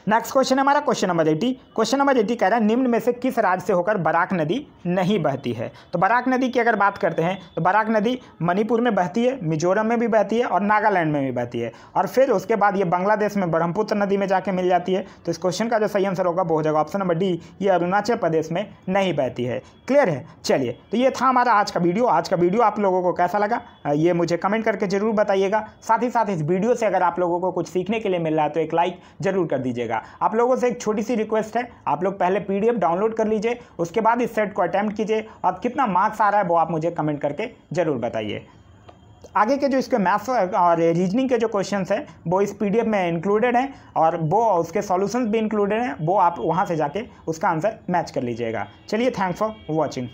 नेक्स्ट क्वेश्चन है हमारा क्वेश्चन नंबर 80। क्वेश्चन नंबर 80 कह रहा है निम्न में से किस राज्य से होकर बराक नदी नहीं बहती है। तो बराक नदी की अगर बात करते हैं तो बराक नदी मणिपुर में बहती है, मिजोरम में भी बहती है और नागालैंड में भी बहती है, और फिर उसके बाद ये बांग्लादेश में ब्रह्मपुत्र नदी में जाके मिल जाती है। तो इस क्वेश्चन का जो सही आंसर होगा वो हो जाएगा ऑप्शन नंबर डी, ये अरुणाचल प्रदेश में नहीं बहती है। क्लियर है। चलिए तो ये था हमारा आज का वीडियो। आज का वीडियो आप लोगों को कैसा लगा ये मुझे कमेंट करके जरूर बताइएगा। साथ ही साथ इस वीडियो से अगर आप लोगों को कुछ सीखने के लिए मिल रहा है तो एक लाइक जरूर कर दीजिएगा। आप लोगों से एक छोटी सी रिक्वेस्ट है, आप लोग पहले PDF डाउनलोड कर लीजिए, उसके बाद इस सेट को अटेम्प्ट कीजिए और कितना मार्क्स आ रहा है वो आप मुझे कमेंट करके जरूर बताइए। आगे के जो इसके मैथ्स और रीजनिंग के जो क्वेश्चंस हैं वो इस PDF में इंक्लूडेड हैं और वो उसके सॉल्यूशंस भी इंक्लूडेड हैं, वो आप वहां से जाके उसका आंसर मैच कर लीजिएगा। चलिए, थैंक्स फॉर वॉचिंग।